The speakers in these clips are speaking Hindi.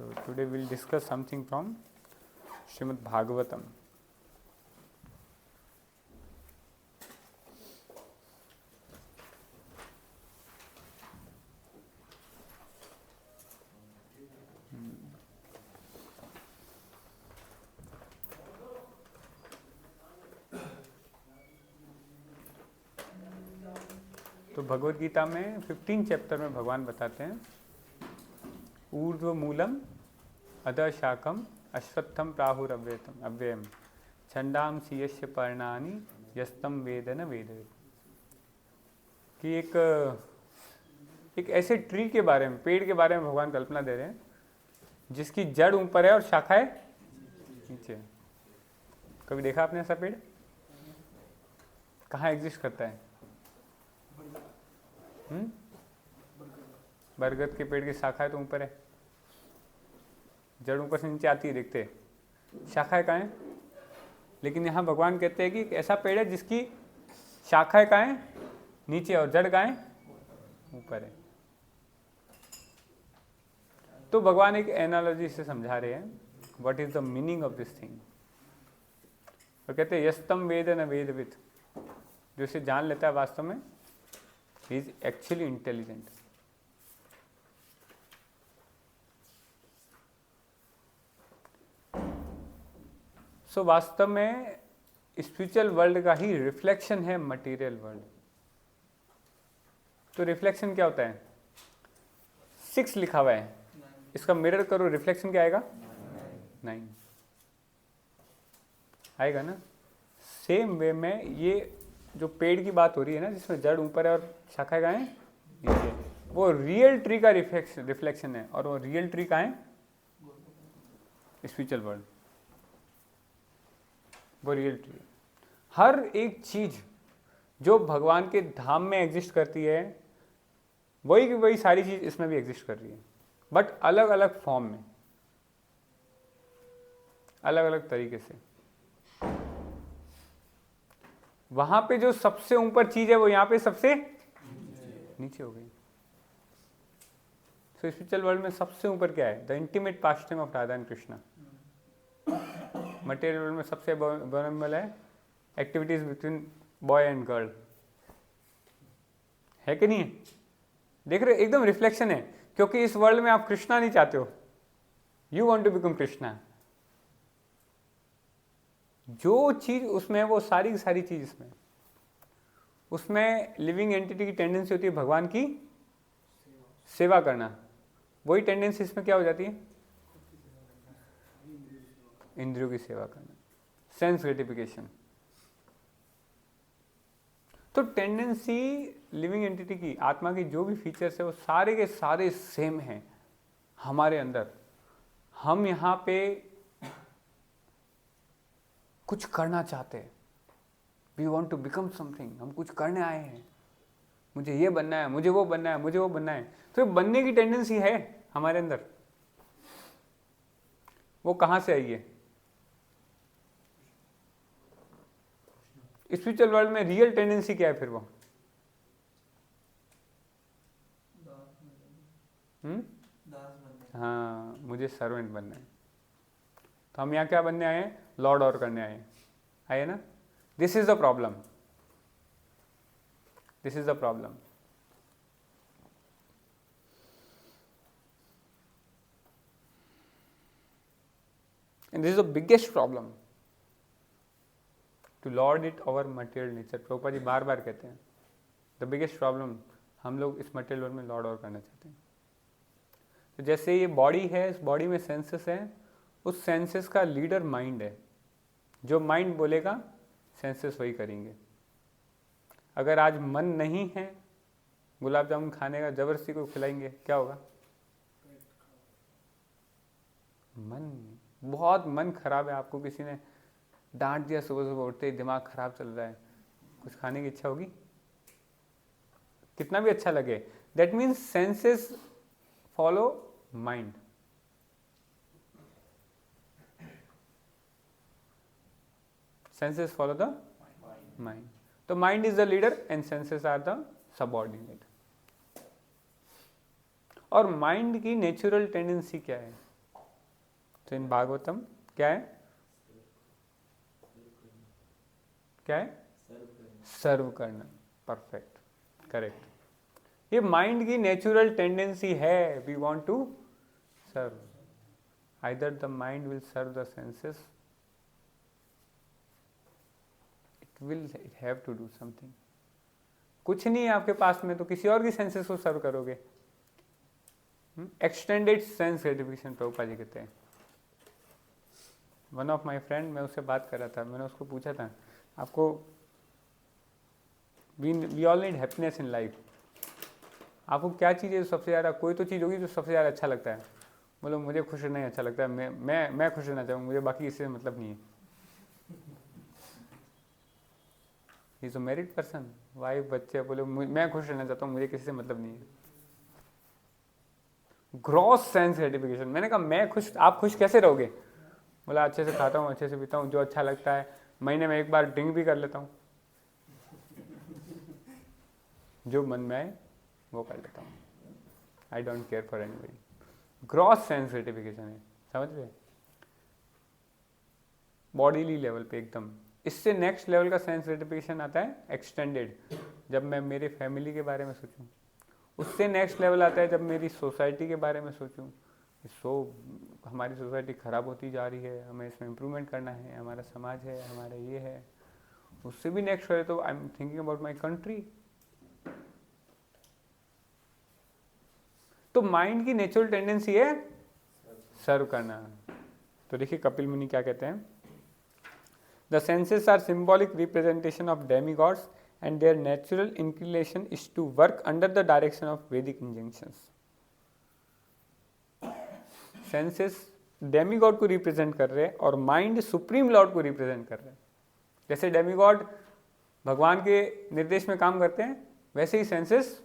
So today we'll discuss something from Srimad Bhagavatam. तो भगवद गीता में 15 चैप्टर में भगवान बताते हैं ऊर्ध्व मूलम अधः शाखम अश्वत्थम प्राहुरव्ययम अव्ययम छंदांसी यस्य पर्णानि यस्तम वेद न वेदेत। कि एक ऐसे ट्री के बारे में, पेड़ के बारे में भगवान कल्पना दे रहे हैं जिसकी जड़ ऊपर है और शाखाएं नीचे है। कभी देखा आपने ऐसा पेड़? कहाँ एग्जिस्ट करता है? बरगद के पेड़ की शाखाएं तो ऊपर है, जड़ ऊपर से नीचे आती है, देखते हैं शाखाएं कहाँ हैं। लेकिन यहाँ भगवान कहते हैं कि एक ऐसा पेड़ है जिसकी शाखाएं कहाँ हैं? नीचे, और जड़ कहाँ है? ऊपर है। तो भगवान एक एनालॉजी से समझा रहे हैं what is the meaning of this thing. और कहते हैं यस्तम वेद न वेदविद, जो इसे जान लेता है वास्तव में he is actually intelligent. सो वास्तव में स्पिरिचुअल वर्ल्ड का ही रिफ्लेक्शन है मटेरियल वर्ल्ड। तो रिफ्लेक्शन क्या होता है? 6 लिखा हुआ है, इसका मिरर करो, रिफ्लेक्शन क्या आएगा? 9 आएगा ना। सेम वे में ये जो पेड़ की बात हो रही है ना, जिसमें जड़ ऊपर है और शाखाएं कहाँ हैं? नीचे, वो रियल ट्री का रिफ्लेक्शन है। और वो रियल ट्री कहाँ है? स्पिरिचुअल वर्ल्ड, वो रियल ट्री। हर एक चीज जो भगवान के धाम में एग्जिस्ट करती है वही सारी चीज इसमें भी एग्जिस्ट कर रही है, बट अलग अलग फॉर्म में, अलग अलग तरीके से। वहां पे जो सबसे ऊपर चीज है वो यहाँ पे सबसे नीचे हो गई। तो स्पिरिचुअल वर्ल्ड में सबसे ऊपर क्या है? The intimate pastimes of Radha and Krishna. Material world में सबसे वल्नरेबल है activities between boy and girl, है कि नहीं है? देख रहे, एकदम रिफ्लेक्शन है, क्योंकि इस वर्ल्ड में आप कृष्णा नहीं चाहते हो, you want to become Krishna. जो चीज उसमें है वो सारी की सारी चीज इसमें, उसमें लिविंग एंटिटी की टेंडेंसी होती है भगवान की सेवा करना। वही टेंडेंसी इसमें क्या हो जाती है? इंद्रियों की सेवा करना, सेंस ग्रेटिफिकेशन। तो टेंडेंसी लिविंग एंटिटी की, आत्मा की जो भी फीचर्स है वो सारे के सारे सेम हैं हमारे अंदर। हम यहाँ पे कुछ करना चाहते हैं, we want to become something, हम कुछ करने आए हैं, मुझे ये बनना है, मुझे वो बनना है, मुझे वो बनना है। तो ये बनने की टेंडेंसी है हमारे अंदर। वो कहाँ से आई है? स्पिरिचुअल वर्ल्ड में रियल टेंडेंसी क्या है फिर? वो हाँ, मुझे सर्वेंट बनना है। तो हम यहाँ क्या बनने आए हैं? लॉर्ड और करने आए ना। This is the problem, this is the problem. And this is the biggest problem to lord it over material nature. Prabhupada ji बार बार कहते हैं द बिगेस्ट प्रॉब्लम, हम लोग इस मटेरियल वर्ल्ड में लॉर्ड और करना चाहते हैं। तो जैसे ये बॉडी है, इस बॉडी में सेंसेस हैं, उस सेंसेस का लीडर माइंड है। जो माइंड बोलेगा सेंसेस वही करेंगे। अगर आज मन नहीं है गुलाब जामुन खाने का, जबरदस्ती को खिलाएंगे, क्या होगा? मन, बहुत मन खराब है, आपको किसी ने डांट दिया, सुबह सुबह उठते ही दिमाग खराब चल रहा है, कुछ खाने की इच्छा होगी? कितना भी अच्छा लगे। That means senses follow mind. Senses follow the mind. So mind is the leader and senses are the subordinate. और माइंड की नेचुरल टेंडेंसी क्या है? तो इन भागवतम क्या है, क्या है, सर्व करना। Perfect, correct. ये माइंड की नेचुरल टेंडेंसी है, we want to serve. Either the mind will serve the senses, it have to do something. कुछ नहीं है आपके पास में तो किसी और की सेंसेस को सर्व करोगे। Extended sense gratification Prabhupada ji कहते हैं। वन ऑफ माई फ्रेंड, मैं उससे बात कर रहा था, मैंने उसको पूछा था आपको, we all need happiness in life, आपको क्या चीज़ है सबसे ज़्यादा, कोई तो चीज़ होगी जो सबसे ज़्यादा अच्छा लगता है। बोलो मुझे खुश रहना ही अच्छा लगता है, मैं खुश रहना चाहूँगा, मुझे बाकी इससे मतलब नहीं है। He is a married person, wife, बच्चे, बोले मैं खुश रहना चाहता हूँ, मुझे किसी से मतलब नहीं है। Gross sense gratification. मैंने कहा मैं खुश, आप खुश कैसे रहोगे? बोला अच्छे से खाता हूँ, अच्छे से पीता हूँ, जो अच्छा लगता है, महीने में एक बार ड्रिंक भी कर लेता हूँ, जो मन में आए वो कर लेता हूँ, I don't care for anybody. Gross sense gratification है, समझ रहे? बॉडीली लेवल पे एकदम। इससे नेक्स्ट लेवल का सेंस ग्रेटिफिकेशन आता है एक्सटेंडेड, जब मैं मेरे फैमिली के बारे में सोचूं। उससे नेक्स्ट लेवल आता है जब मेरी सोसाइटी के बारे में सोचूं, हमारी सोसाइटी ख़राब होती जा रही है, हमें इसमें इम्प्रूवमेंट करना है, हमारा समाज है, हमारा ये है। उससे भी नेक्स्ट है तो I am thinking about my country. तो माइंड की नेचुरल टेंडेंसी है सर्व करना। तो देखिए कपिल मुनि क्या कहते हैं, the senses are symbolic representation of demigods and their natural inclination is to work under the direction of Vedic injunctions. Senses demigod को रिप्रेजेंट कर रहे हैं और माइंड सुप्रीम लॉर्ड को रिप्रेजेंट कर रहे हैं। जैसे डेमीगॉड भगवान के निर्देश में काम करते हैं, वैसे ही सेंसेस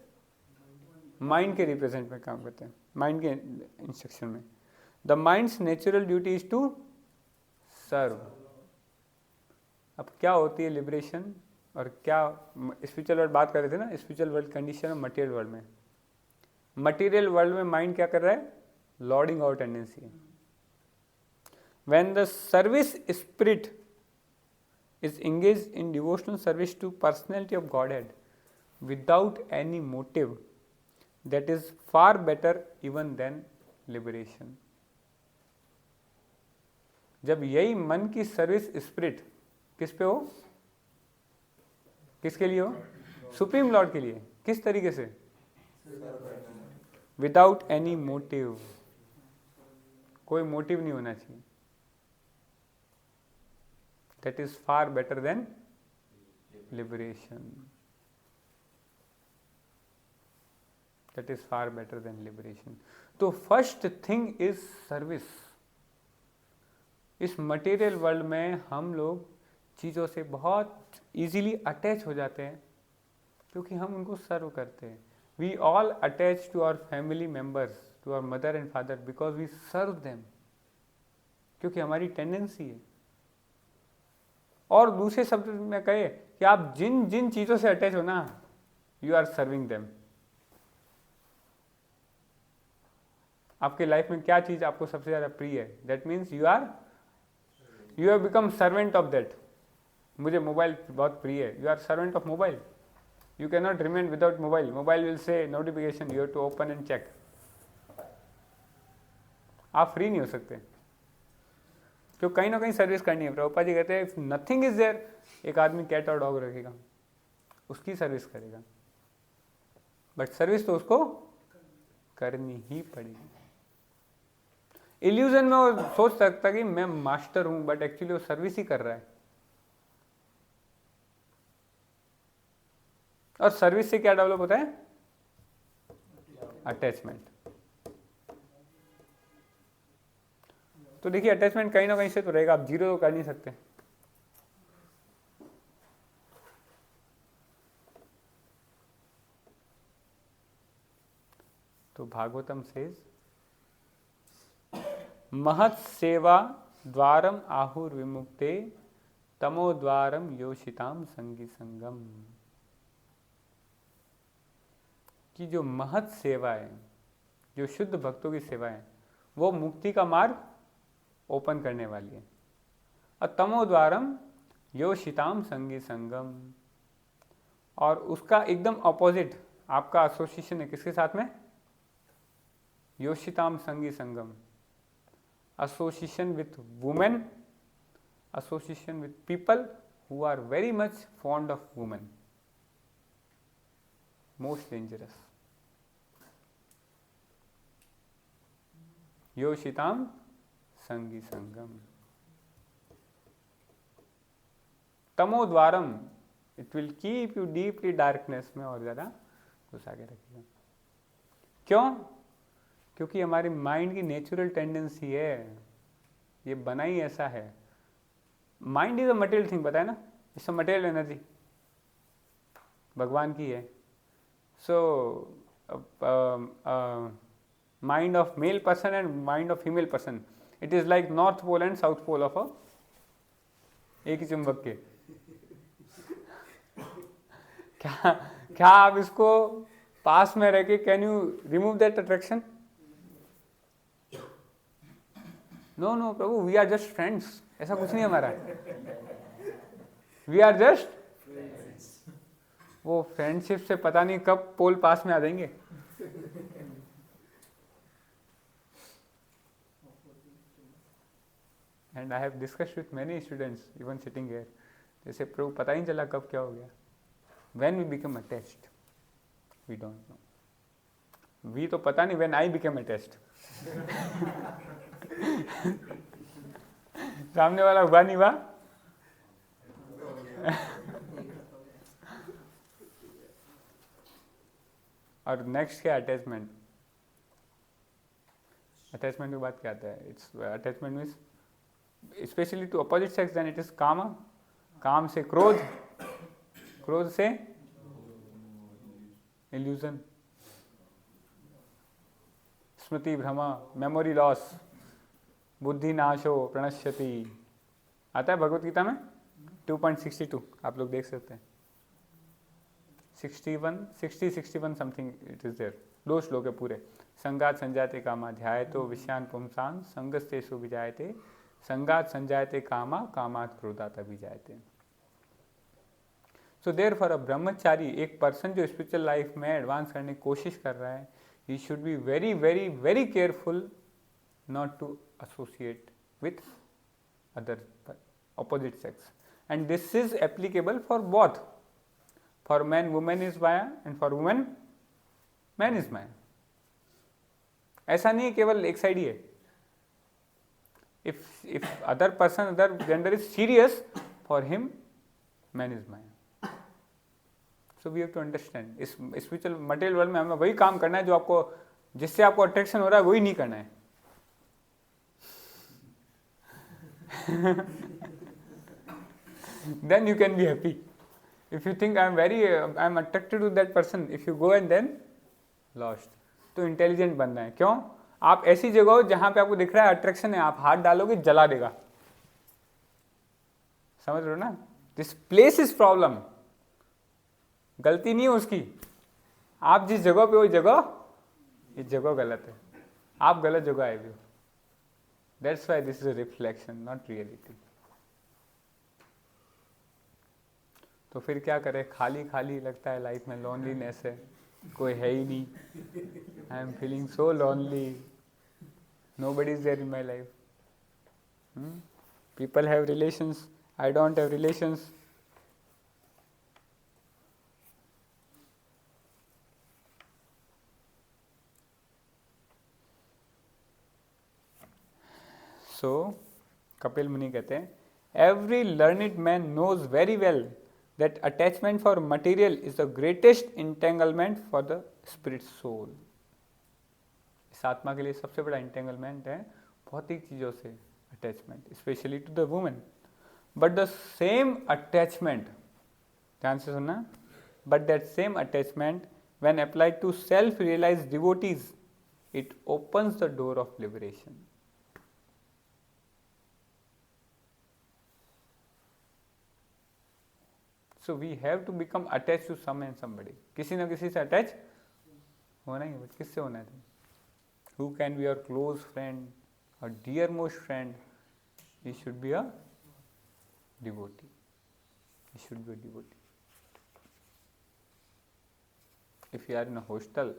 माइंड के रिप्रेजेंट में काम करते हैं, माइंड के इंस्ट्रक्शन में। The mind's natural duty is to serve. अब क्या होती है लिबरेशन और क्या स्पिरिचुअल वर्ल्ड बात कर रहे थे ना, स्पिरिचुअल वर्ल्ड कंडीशन और मटेरियल वर्ल्ड में। मटेरियल वर्ल्ड में माइंड क्या कर रहा है, लॉर्डिंग आउट टेंडेंसी है। When the service spirit is engage in devotional service to personality of Godhead without any motive, that is far better even than liberation. जब यही मन की सर्विस स्पिरिट किस पे हो, किसके लिए हो, सुप्रीम लॉर्ड के लिए। किस तरीके से, विदाउट एनी मोटिव, कोई मोटिव नहीं होना चाहिए। That is far better than liberation, that is far better than liberation. तो फर्स्ट थिंग इज सर्विस। इस मटेरियल वर्ल्ड में हम लोग चीज़ों से बहुत इजीली अटैच हो जाते हैं क्योंकि हम उनको सर्व करते हैं। We all attach to our family members, to our mother and father because we serve them, क्योंकि हमारी टेंडेंसी है। और दूसरे शब्द में कहे कि आप जिन जिन चीज़ों से अटैच हो ना, यू आर सर्विंग देम। आपके लाइफ में क्या चीज़ आपको सबसे ज़्यादा प्रिय है, that means you have become servant of that. मुझे मोबाइल बहुत प्रिय है, you are servant of mobile. You can not remain without mobile. Mobile will say notification, you have to open and check. आप फ्री नहीं हो सकते, तो कहीं ना कहीं सर्विस करनी है। प्रभुपाद जी कहते हैं इफ नथिंग इज देयर, एक आदमी कैट और डॉग रखेगा, उसकी सर्विस करेगा, बट सर्विस तो उसको करनी ही पड़ेगी। इल्यूजन में वो सोच सकता कि मैं मास्टर हूं, बट एक्चुअली वो सर्विस ही कर रहा है। और सर्विस से क्या डेवलप होता है, अटैचमेंट। तो देखिए अटैचमेंट कहीं ना कहीं से तो रहेगा, आप जीरो तो कर नहीं सकते। तो भागवतम से महत् सेवा द्वारम आहुर विमुक्ते तमो द्वारम योषिताम संगी संगम। कि जो महत् सेवा है, जो शुद्ध भक्तों की सेवा है, वो मुक्ति का मार्ग ओपन करने वाली है। और तमोद्वारम योषिताम संगी संगम, और उसका एकदम ऑपोजिट आपका एसोसिएशन है किसके साथ में? योषिताम संगी संगम, association with women, association with people who are very much fond of women, most dangerous. योषिताम संगी संगम। तमोद्वारम, it will keep you deeply darkness में और ज़्यादा घुसा के रखेगा। क्यों? क्योंकि हमारी माइंड की नेचुरल टेंडेंसी है, ये बना ही ऐसा है। Mind is a material thing, पता है ना, इट्स अ मटेरियल एनर्जी, भगवान की है। So mind of male person and mind of female person, it is like north pole and south pole of a एक ही चुंबक के। क्या आप इसको पास में रह के can you remove that attraction? No no Prabhu, we are just friends, ऐसा कुछ नहीं हमारा, वी आर जस्ट। वो फ्रेंडशिप से पता नहीं कब पोल पास में आ जाएंगे। And I have discussed with many students even sitting here, जैसे प्रभु पता ही नहीं चला कब क्या हो गया। When we become attached we don't know, we तो पता नहीं, व्हेन आई बिकम अटैच्ड। सामने वाला हुआ नहीं हुआ। और नेक्स्ट क्या? अटैचमेंट। अटैचमेंट की बात क्या आता है? It's attachment means specially to opposite sex, then it is काम। काम से क्रोध, क्रोध से इल्यूजन, स्मृति भ्रमा, मेमोरी लॉस, बुद्धि नाशो प्रणश्यति, आता है भगवत गीता में 2.62, आप लोग देख सकते हैं। 61 समथिंग इट इज देयर, 2 श्लोक है पूरे। संगात संजाते कामा ध्यायतो विषयान पुंसान संगस्तेषु विजायते, संगात संजायते कामा कामात् क्रोधात् अभिजायते। सो देयरफॉर अ ब्रह्मचारी, एक पर्सन जो स्पिरिचुअल लाइफ में एडवांस करने की कोशिश कर रहा है, he should be very very very careful not to associate with other opposite sex, and this is applicable for both, for men woman is Maya and for woman man is Maya। ऐसा नहीं केवल एक साइड ही है। if other person, other gender is serious, for him man is Maya। so we have to understand, इस spiritual material world में हमें वही काम करना है जो आपको, जिससे आपको अट्रैक्शन हो रहा है वही नहीं करना है। then you can be happy. If you think I am attracted to that person, if you go and then lost, तो इंटेलिजेंट बनना है। क्यों? आप ऐसी जगह हो जहां पे आपको दिख रहा है अट्रैक्शन है, आप हाथ डालोगे जला देगा, समझ रहे हो ना? दिस प्लेस इज प्रॉब्लम, गलती नहीं है उसकी, आप जिस जगह पे हो इस जगह गलत है, आप गलत जगह आए हुए हो। That's why this is a reflection, not reality। तो फिर क्या करें? खाली खाली लगता है लाइफ में, लोनलीनेस है, कोई है ही नहीं। I am feeling so lonely, nobody is there in my life। People have relations, I don't have relations। So Kapil मुनि कहते हैं, every learned man knows very well that attachment for material is the greatest entanglement for the spirit soul। इस आत्मा के लिए सबसे बड़ा entanglement है भौतिक चीजों से attachment, especially to the woman। But the same attachment, ध्यान से सुनना, but that same attachment when applied to self-realized devotees, it opens the door of liberation। So we have to become attached to some and somebody। किसी न किसी से अटैच होना ही, बट किससे होना है? Who can be your close friend or dear most friend he should be a devotee. He should be a devotee. If you are in a hostel,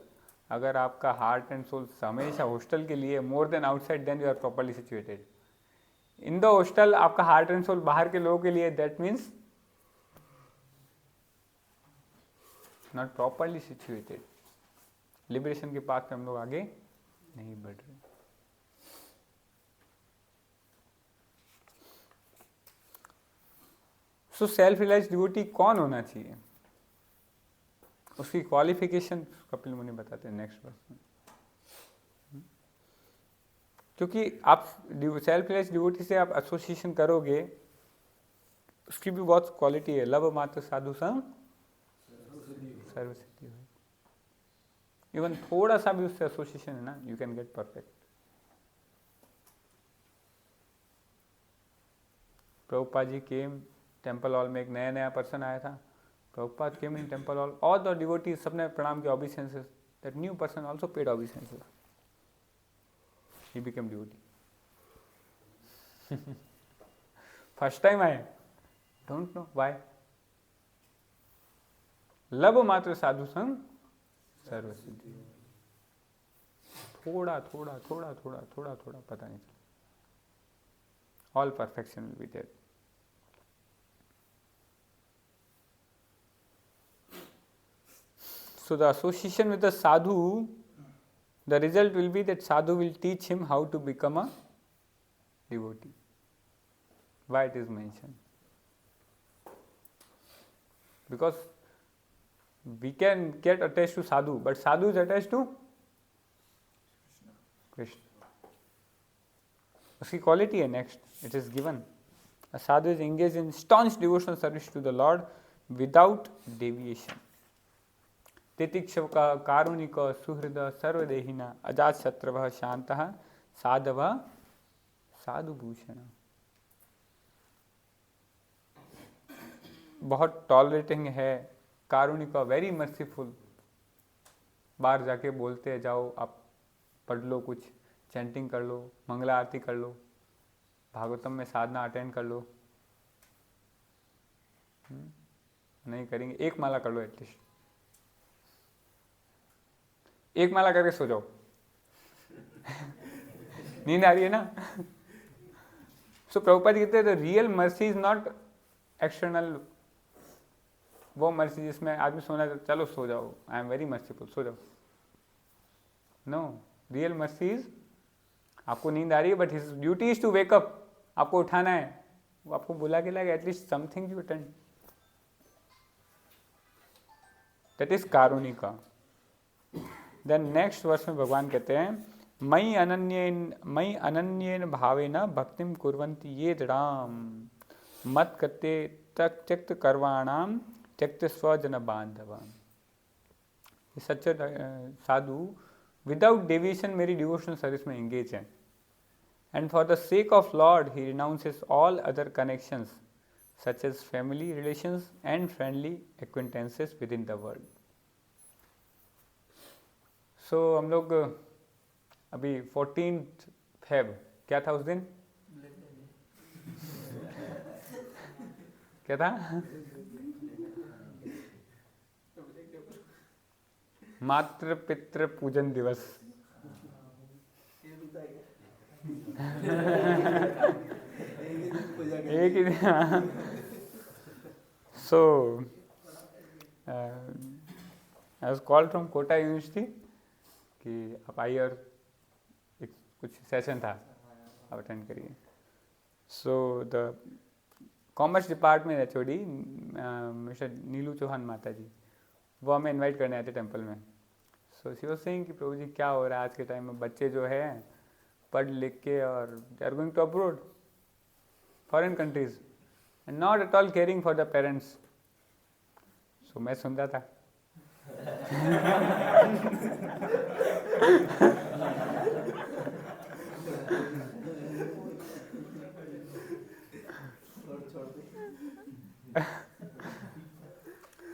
अगर आपका हार्ट एंड सोल हमेशा हॉस्टल के लिए more than outside, then you are properly situated. In the hostel आपका हार्ट एंड सोल बाहर के लोगों के लिए, that means not properly situated. Liberation के पाथ में हम लोग आगे नहीं बढ़ रहे. सो सेल्फ रियलाइज्ड डिवोटी कौन होना चाहिए, उसकी क्वालिफिकेशन कपिल मुनि बताते हैं नेक्स्ट वर्स में. क्योंकि आप सेल्फ रियलाइज्ड डिवोटी से आप एसोसिएशन करोगे, उसकी भी बहुत क्वालिटी है. लव मात्र साधु संग सर्व सिद्धि हो. इवन थोड़ा सा भी उससे एसोसिएशन है ना, you can get perfect. Prabhupada ji came temple hall में, एक नया नया पर्सन आया था. Prabhupada came in temple hall, all the devotees सबने प्रणाम किया, obeisances. That new person also paid obeisances. He became devotee. First time आए, डोंट नो व्हाई. लव मात्र साधु संग सर्व सिद्धि. थोड़ा थोड़ा थोड़ा थोड़ा थोड़ा थोड़ा पता नहीं चला. All perfection will be there. So the association with the sadhu, the result will be that sadhu will teach him how to become a devotee. Why it is mentioned? Because we can get attached to sadhu, but sadhu is attached to Krishna. उसकी quality है next. It is given. A sadhu is engaged in staunch devotional service to the Lord without deviation. तितिक्षव का कारुणिक सुहृद सर्वदेहिना अजात शत्रव शांत साधव साधुभूषण. बहुत टॉलरेटिंग है, कारुणिक, वेरी मर्सीफुल. बाहर जाके बोलते जाओ, आप पढ़ लो, कुछ चैंटिंग कर लो, मंगला आरती कर लो, भागवतम में साधना अटेंड कर लो. नहीं करेंगे, एक माला कर लो एटलीस्ट. एक माला करके सो जाओ. नींद आ रही है ना. सो प्रभुपाद कहते हैं the real mercy is not external. वो मर्सी जिसमें आदमी सोना, चलो सो जाओ, आई एम वेरी मर्सीफुल, सो जाओ. नो, रियल मर्सी इज आपको नींद आ रही है, but his duty is to wake up. आपको उठाना है, वो आपको बुला के लाएगा, at least something you attend. That is कारुणिका. देन नेक्स्ट वर्ष में भगवान कहते हैं मयि अनन्येन भावेन भक्तिम कुर्वन्ति ये दृढ़ाम मत करते त्यक्त कर्वाणाम त्यक्त स्वजन बांधवाम. सच्चे साधु विदाउट डेविएशन मेरी डिवोशनल सर्विस में एंगेज है. And for the sake of lord he renounces all other connections such as family relations and friendly acquaintances within the world. So हम लोग अभी 14 फेब, क्या था उस दिन? क्या था? मातृ पितृ पूजन दिवस. एक ही दिन. So I was called from Kota university कि आप आइए और एक कुछ सेशन था, आप अटेंड करिए. So the commerce department HOD mister Neelu Chauhan माता जी, वो हमें इनवाइट करने आए थे टेम्पल में. सो शी वाज सेइंग कि प्रभु जी क्या हो रहा है आज के टाइम में, बच्चे जो है पढ़ लिख के और they are going to abroad, foreign countries, and not at all caring for the parents. So मैं सुन रहा था.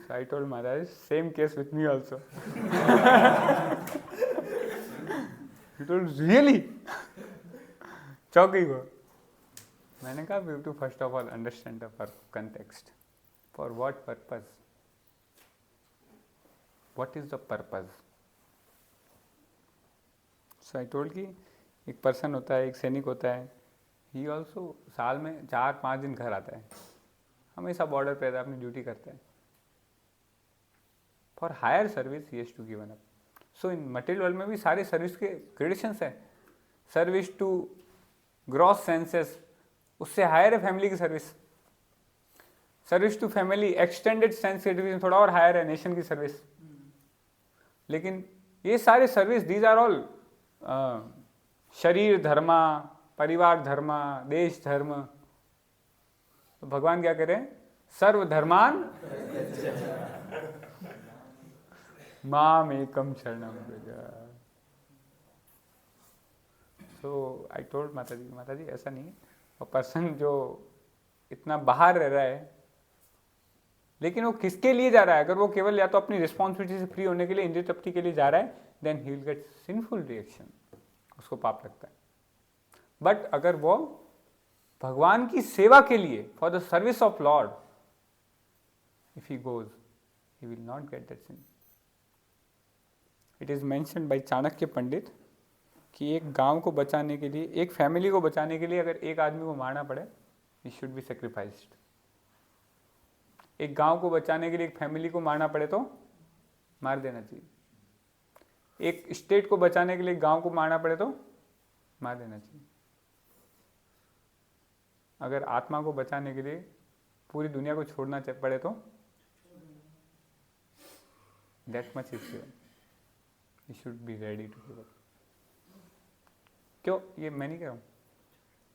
So I told Maharaj, same case with me also. He told, really? चौक गई वो. मैंने कहा we to first of all understand the context. For what purpose? What is the purpose? So I told कि एक पर्सन होता है, एक सैनिक होता है, ही ऑल्सो साल में 4-5 दिन घर आता है, हमेशा बॉर्डर पे रहता है, अपनी ड्यूटी करता है. For higher service he has to given up. So in material world में भी सारे सर्विस के ग्रेडेशंस हैं. सर्विस टू ग्रॉस सेंसेस, उससे हायर है फैमिली की service. Service to family extended sense के डिवीजन थोड़ा और हायर है, नेशन की सर्विस. लेकिन ये सारे सर्विस दीज आर ऑल शरीर धर्मा, परिवार धर्मा, देश धर्म. तो भगवान क्या करें? सर्वधर्मान माम एकम शरणम व्रज. सो आई टोल्ड माता जी ऐसा नहीं है. और पर्सन जो इतना बाहर रह रहा है, लेकिन वो किसके लिए जा रहा है? अगर वो केवल या तो अपनी रिस्पॉन्सिबिलिटी से फ्री होने के लिए, इंद्रिय तृप्ति के लिए जा रहा है, then he will get sinful reaction, उसको पाप लगता है. बट अगर वो भगवान की सेवा के लिए, for the service of lord, if he goes, he will not get that sin. It is mentioned by Chanakya Pandit कि एक गांव को बचाने के लिए, एक फैमिली को बचाने के लिए अगर एक आदमी को मारना पड़े, इट शुड बी सेक्रीफाइस्ड. एक गांव को बचाने के लिए एक फैमिली को मारना पड़े तो मार देना चाहिए. एक स्टेट को बचाने के लिए एक गांव को मारना पड़े तो मार देना चाहिए. अगर आत्मा को बचाने के लिए पूरी दुनिया को छोड़ना पड़े तो that much is given. You should be ready to give up. क्यों? ये मैं नहीं कह रहा हूं,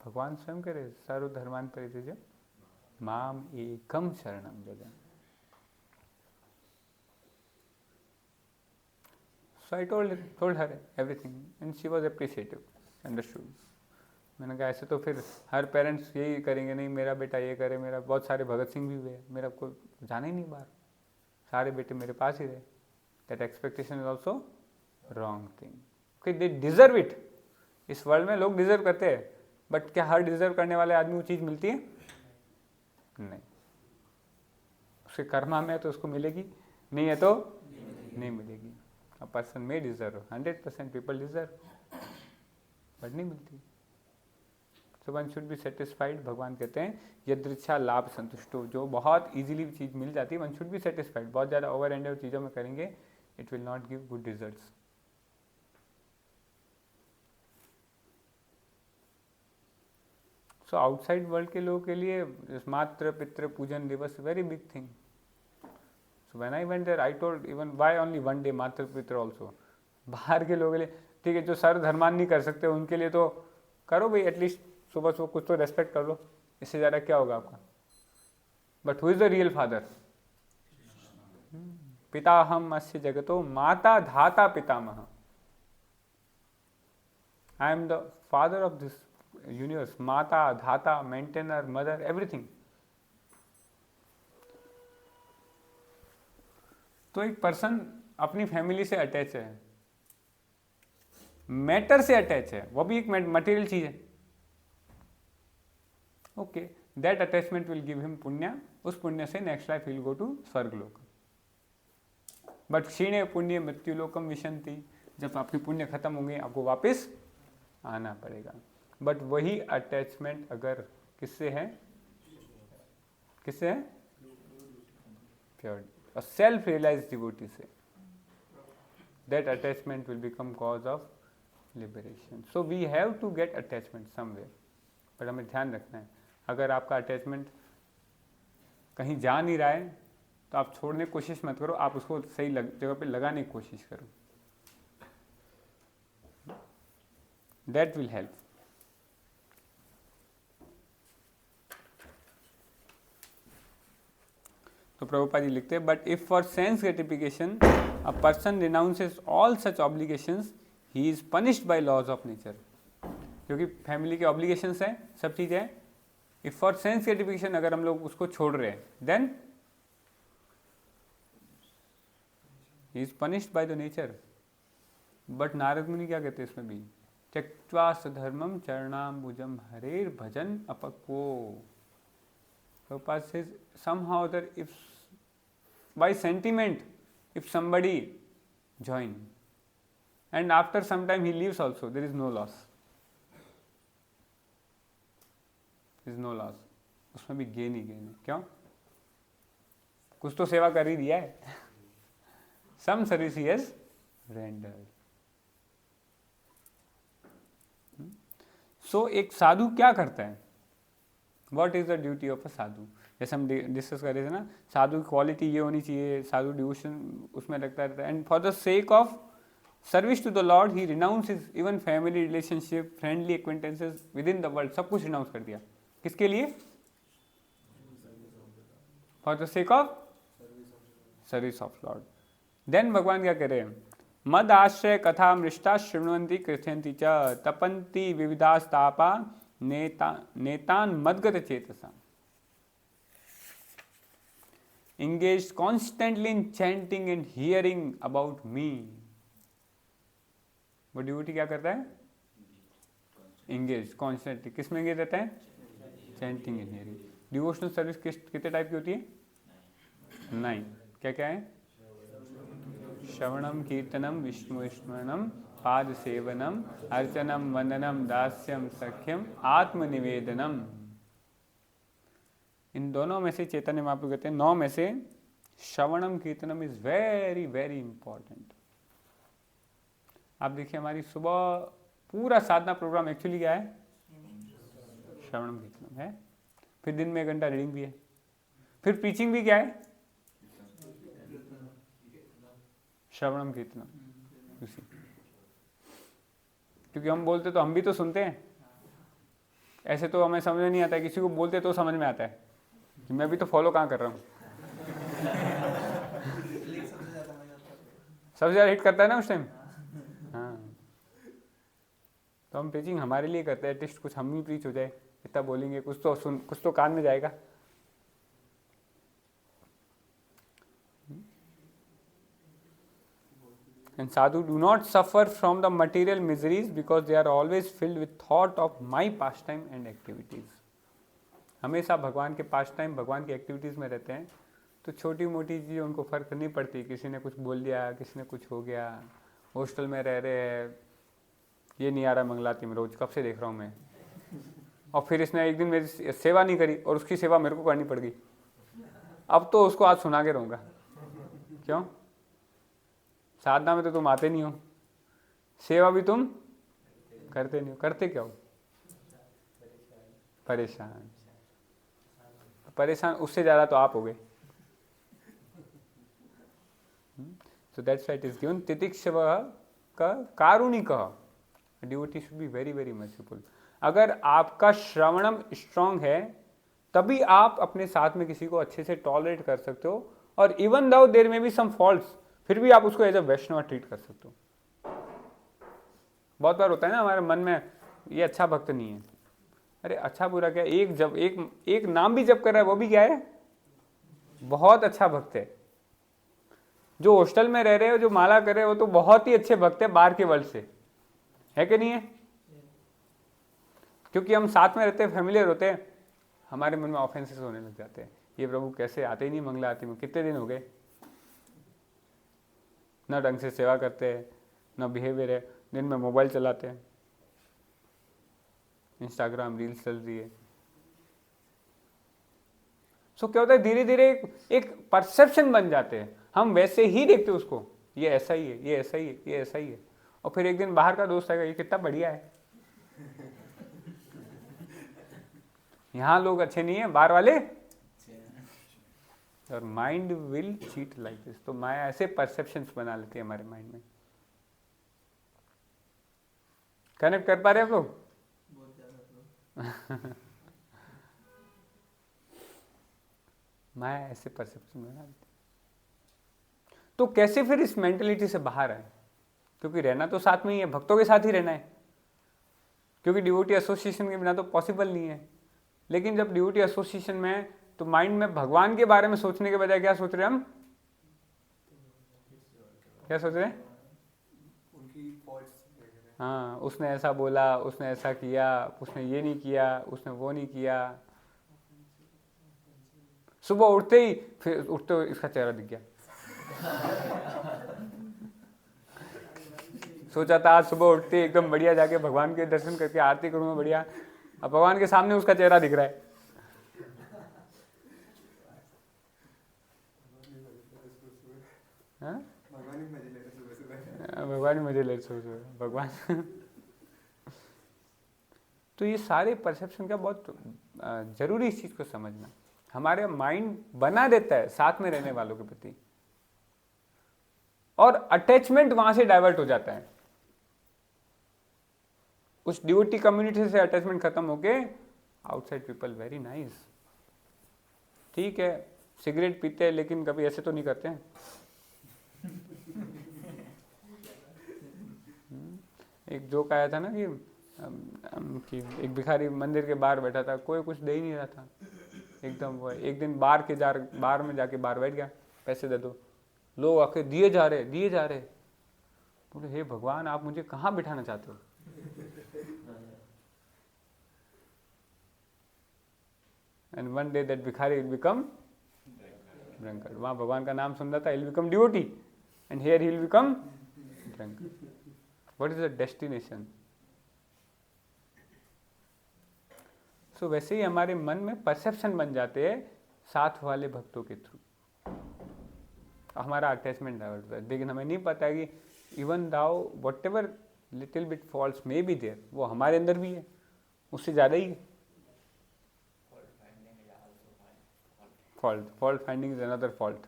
भगवान स्वयं करे, सर्वधर्मान परित्यज्य माम एकम शरणम Vraj. So I told her everything and she was appreciative, understood. मैंने कहा ऐसे तो फिर हर पेरेंट्स यही करेंगे, नहीं मेरा बेटा ये करे. मेरा बहुत सारे भगत सिंह भी हुए, मेरा कोई जाना ही नहीं बाहर, सारे बेटे मेरे पास ही रहे. That expectation is also wrong thing. Okay, they deserve it. इस वर्ल्ड में लोग डिजर्व करते हैं, बट क्या हर डिजर्व करने वाले आदमी वो चीज़ मिलती है? नहीं. उसके कर्मा में है तो उसको मिलेगी, नहीं है तो नहीं मिलेगी. A person may deserve, 100% people deserve, but नहीं मिलती. So one should be satisfied. भगवान कहते हैं यदृच्छा लाभ संतुष्टो. जो बहुत इजीली चीज़ मिल जाती है, one should be satisfied. बहुत ज़्यादा ओवर एंड चीज़ों में करेंगे, it will not give good results. So outside world के लोगों के लिए मातृ पितृ पूजन दिवस very big thing. So when I went there, I told even why only one day मातृ पितृ also. बाहर के लोगों के लिए ठीक है, जो सर्वधर्मान नहीं कर सकते उनके लिए तो करो भाई, एटलीस्ट सुबह सुबह कुछ तो रेस्पेक्ट कर लो, इससे ज़्यादा क्या होगा आपका. But who is the real father? पिता हम अस्य जगतो माता धाता पितामह. I am the father of this universe. माता धाता, मेंटेनर, मदर, एवरीथिंग. तो एक पर्सन अपनी फैमिली से अटैच है, मैटर से अटैच है, वो भी एक मटेरियल चीज है. Okay, that attachment will give him पुण्य. उस पुण्य से next life will go to स्वर्ग लोक. बट क्षीणे पुण्य मृत्युलोकम विशंति. जब आपके पुण्य खत्म होंगे आपको वापस आना पड़ेगा. बट वही अटैचमेंट अगर किससे है? किससे है? प्योर a self-realized devotee से, that attachment will become cause of liberation. So we have to get attachment somewhere. पर हमें ध्यान रखना है, अगर आपका अटैचमेंट कहीं जा नहीं रहा है तो आप छोड़ने की कोशिश मत करो, आप उसको सही जगह पे लगाने की कोशिश करो. That will help. तो प्रभुपाद जी लिखते हैं, but if for sense gratification a person renounces all such obligations he is punished by laws of nature. क्योंकि फैमिली के ऑब्लिगेशंस हैं, सब चीज़ें हैं. इफ फॉर सेंस ग्रेटिफिकेशन अगर हम लोग उसको छोड़ रहे हैं, then he is punished by the nature. But Narad Muni क्या कहते हैं इसमें भी, त्यक्त्वा स्वधर्मम चरणाम्बुजम हरेर भजन अपक्वो. Prabhupada says somehow that if by sentiment, if somebody join and after some time he leaves also, there is no loss. There is no loss. उसमें भी गेन ही गेन है. क्यों? कुछ तो सेवा कर ही दिया है. Some service he has rendered. So एक साधु क्या करता है? What is the duty of a साधु? जैसे हम डिस्कस कर रहे थे ना, साधु की क्वालिटी ये होनी चाहिए, साधु डिवोशन उसमें लगता रहता है. And for the sake of service to the lord he renounce his even family relationship, friendly acquaintances within the world, सब कुछ रिनाउंस कर दिया. किसके लिए? For the sake of service of lord. Then भगवान क्या कह रहे हैं? मद आश्रय कथा मृष्टा शृण्वन्ति कृत्यन्ति च तपन्ति विविधास्तापा नेतान मदगत चेतसा. Engaged constantly in chanting and hearing about me. वो डिवोटी क्या करता है? Engaged constantly. किस में engaged रहता है? Chanting and hearing. Devotional service कितने टाइप की होती है? 9. क्या क्या है? श्रवणम कीर्तनम विष्णु स्मरणम पाद सेवनम अर्चनम वंदनम दास्यम सख्यम आत्मनिवेदनम. इन दोनों में से चैतन्य महाप्रभु कहते हैं 9 में से श्रवणम कीर्तनम इज वेरी वेरी इंपॉर्टेंट. आप देखिए हमारी सुबह पूरा साधना प्रोग्राम एक्चुअली क्या है? श्रवणम कीर्तनम है. फिर दिन में 1 घंटा रीडिंग भी है. फिर प्रीचिंग भी क्या है? श्रवणम कीर्तनम. क्योंकि हम बोलते तो हम भी तो सुनते हैं. ऐसे तो हमें समझ में नहीं आता है, किसी को बोलते तो समझ में आता है. मैं भी तो फॉलो कहाँ कर रहा हूँ. सबसे ज़्यादा हिट करता है ना उस टाइम. हाँ, तो हम प्रीचिंग हमारे लिए करते हैं. एटलीस्ट कुछ हम भी प्रीच हो जाए, इतना बोलेंगे कुछ तो कान में जाएगा. And sadhu do not suffer from the material miseries because they are always filled with thought of my pastime and activities. हमेशा भगवान के पास टाइम, भगवान की एक्टिविटीज़ में रहते हैं. तो छोटी मोटी चीज़ें उनको फ़र्क नहीं पड़ती. किसी ने कुछ बोल दिया, किसी ने कुछ हो गया. हॉस्टल में रह रहे हैं, ये नहीं आ रहा मंगलाती में, रोज़ कब से देख रहा हूँ मैं. और फिर इसने एक दिन मेरी सेवा नहीं करी और उसकी सेवा मेरे को करनी पड़ गई. अब तो उसको आज सुना के रहूँगा. क्यों? साधना में तो तुम आते नहीं हो, सेवा भी तुम करते नहीं हो. करते क्या हो? परेशान. परेशान उससे ज़्यादा तो आप हो गए. So that's why it is given तितिक्षवः का कारुणिकः. Devotee should be very very merciful. अगर आपका श्रवणम स्ट्रांग है तभी आप अपने साथ में किसी को अच्छे से टॉलरेट कर सकते हो. और इवन दो देयर में बी सम फॉल्ट्स, फिर भी आप उसको एज अ वैष्णव ट्रीट कर सकते हो. बहुत बार होता है ना हमारे मन में, ये अच्छा भक्त नहीं है. अरे अच्छा बुरा क्या, एक नाम भी जप कर रहा है वो भी क्या है? बहुत अच्छा भक्त है. जो हॉस्टल में रह रहे हो, जो माला कर रहे हो, वो तो बहुत ही अच्छे भक्त है बाहर के वर्ल्ड से, है कि नहीं है? क्योंकि हम साथ में रहते हैं, फैमिलियर होते हैं, हमारे मन में ऑफेंसेस होने लग जाते हैं. ये प्रभु कैसे आते ही नहीं मंगला आरती में, कितने दिन हो गए, न ढंग से सेवा करते हैं, न बिहेवियर है, दिन में मोबाइल चलाते हैं, इंस्टाग्राम रील्स चल रही है. सो क्या होता है, धीरे धीरे एक परसेप्शन बन जाते हैं. हम वैसे ही देखते हैं उसको, ये ऐसा ही है, ये ऐसा ही है, ये ऐसा ही है. और फिर एक दिन बाहर का दोस्त आएगा, ये कितना बढ़िया है. यहाँ लोग अच्छे नहीं है, बाहर वाले. और mind will cheat like this. तो माया ऐसे परसेप्शंस बना लेती है हमारे माइंड में. कनेक्ट कर पा रहे आप लोग? माया ऐसे परसेप्शन बना लेती. तो कैसे फिर इस मेंटेलिटी से बाहर आए? क्योंकि रहना तो साथ में ही है, भक्तों के साथ ही रहना है, क्योंकि डिवोटी एसोसिएशन के बिना तो पॉसिबल नहीं है. लेकिन जब डिवोटी एसोसिएशन में है तो माइंड में भगवान के बारे में सोचने के बजाय क्या सोच रहे हैं हम? क्या सोच रहे हैं? हाँ, उसने ऐसा बोला, उसने ऐसा किया, उसने ये नहीं किया, उसने वो नहीं किया। सुबह उठते ही, फिर उठते हुए इसका चेहरा दिख गया। सोचा था आज सुबह उठते ही एकदम बढ़िया जाके भगवान के दर्शन करके आरती करूंगा बढ़िया, अब भगवान के सामने उसका चेहरा दिख रहा है। हाँ? भगवान ही मजे ले रहे सुबह भगवान। तो ये सारे परसेप्शन का बहुत जरूरी इस चीज को समझना। हमारे माइंड बना देता है साथ में रहने वालों के प्रति, और अटैचमेंट वहां से डाइवर्ट हो जाता है। उस डिवोटी कम्युनिटी से अटैचमेंट खत्म होके आउटसाइड पीपल वेरी नाइस, ठीक है सिगरेट पीते हैं लेकिन कभी ऐसे तो नहीं करते हैं। एक जोक आया था ना कि एक भिखारी मंदिर के बाहर बैठा था, कोई कुछ दे ही नहीं रहा था एकदम। वो एक दिन बार में जाके बाहर बैठ गया, पैसे दे दो, लोग आके दिए जा रहे। बोले हे भगवान, आप मुझे कहाँ बिठाना चाहते हो? एंड वन डे दैट भिखारी विल बिकम ड्रंकर्ड। वहां भगवान का नाम सुन रहा था, he will become devotee, and here he will become drunkard. What is the destination? So वैसे ही हमारे मन में परसेप्शन बन जाते हैं साथ वाले भक्तों के थ्रू, हमारा अटैचमेंट डाइवर्ट होता है। लेकिन हमें नहीं पता है कि even though whatever little bit faults may be there, वो हमारे अंदर भी है, उससे ज़्यादा ही है। Fault finding is another fault.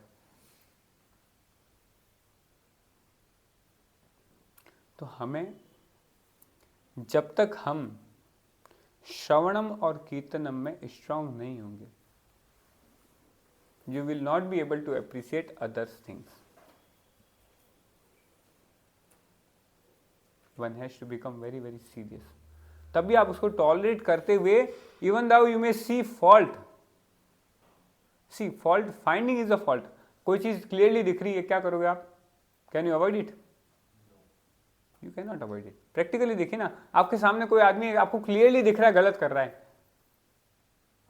तो हमें जब तक हम श्रवणम और कीर्तनम में स्ट्रांग नहीं होंगे, you will not be able to appreciate others things. One has to become very very serious. तभी आप उसको टॉलरेट करते हुए, even though you may see fault, see fault finding is a fault. कोई चीज क्लियरली दिख रही है, क्या करोगे आप? Can you avoid it? You can not avoid it. Practically देखिए ना, आपके सामने कोई आदमी आपको क्लियरली दिख रहा है गलत कर रहा है,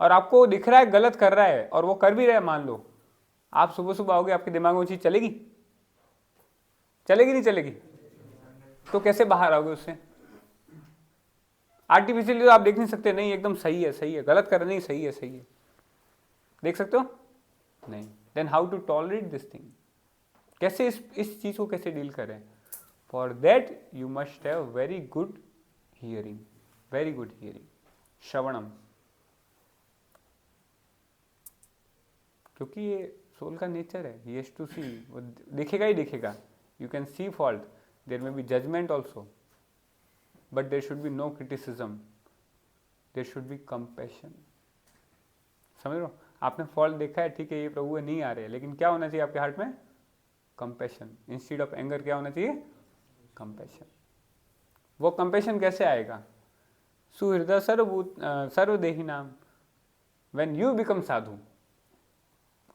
और आपको दिख रहा है गलत कर रहा है और वो कर भी रहा है, मान लो आप सुबह सुबह आओगे, आपके दिमाग में वो चीज चलेगी? चलेगी नहीं चलेगी? तो कैसे बाहर आओगे उससे? आर्टिफिशियली तो आप देख नहीं सकते, नहीं एकदम सही है, गलत कर रहे नहीं, सही है, देख सकते हो? नहीं। Then how to tolerate this thing? कैसे इस चीज को कैसे डील करें? For that you must have very good hearing, श्रवणम। क्योंकि ये सोल का नेचर है, ही हैज टू सी, वो दिखेगा ही दिखेगा। You can see fault, there may be judgement also, but there should be no criticism, there should be compassion. समझ रहे हो? आपने फॉल्ट देखा है, ठीक है ये प्रभु नहीं आ रहे, लेकिन क्या होना चाहिए आपके हार्ट में? कंपैशन। इंस्टेड ऑफ एंगर क्या होना चाहिए? कंपैशन। वो कंपैशन कैसे आएगा? सुहृदय सर्वदेही नाम, व्हेन यू बिकम साधु।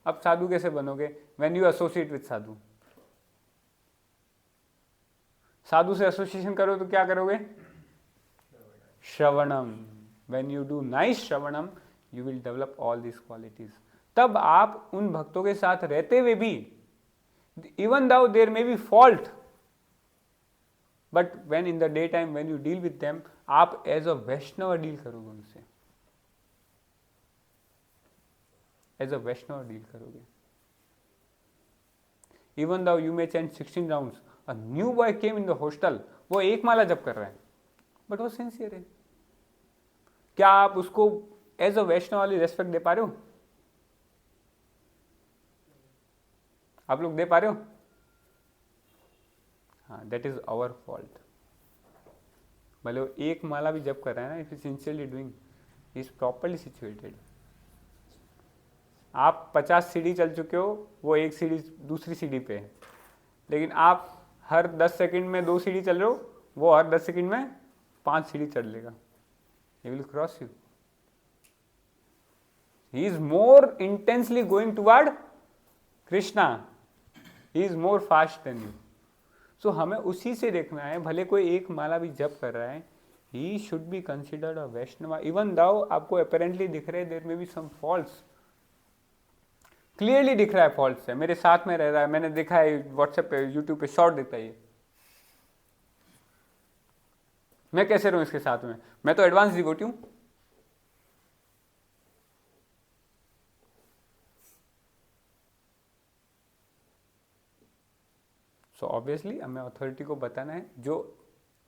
अब साधु कैसे बनोगे? When you associate with sadhu. साधु से एसोसिएशन करो तो क्या करोगे? श्रवणम। व्हेन यू डू नाइस श्रवणम, you will develop all this qualities. तब आप उन भक्तों के साथ रहते हुए भी, even though there may be fault, but when in the day time when you deal with them, आप एज अ वैष्णव डील करोगे उनसे, एज अ वैष्णव डील करोगे। Even though you may चेंट 16 rounds, a new boy came in the hostel, वो एक माला जप कर रहा है, बट वो सिंसियर है। क्या आप उसको एज अ वैष्णव वाली रेस्पेक्ट दे पा रहे हो? आप लोग दे पा रहे हो? हाँ, दैट इज आवर फॉल्ट। भले वो एक माला भी जप कर रहा है ना, if is sincerely doing, he is properly situated. आप 50 सीढ़ी चल चुके हो, वो एक सीढ़ी दूसरी सीढ़ी पे है, लेकिन आप हर 10 सेकंड में 2 सीढ़ी चल रहे हो, वो हर 10 सेकंड में 5 सीढ़ी चढ़ लेगा। He will cross you. He is more intensely going toward Krishna, he is more fast than you. So हमें उसी से देखना है, भले कोई एक माला भी जप कर रहा है, he should be considered a Vaishnava, even though आपको अपेरेंटली दिख रहे देयर में बी सम फॉल्ट्स, क्लियरली दिख रहा है फॉल्ट्स है, मेरे साथ में रह रहा है, मैंने देखा है व्हाट्सएप पे, यूट्यूब पे शॉर्ट देता है, मैं कैसे रहूं इसके साथ में, मैं तो एडवांस डिवोटी हूं। सो ऑब्वियसली हमें अथॉरिटी को बताना है, जो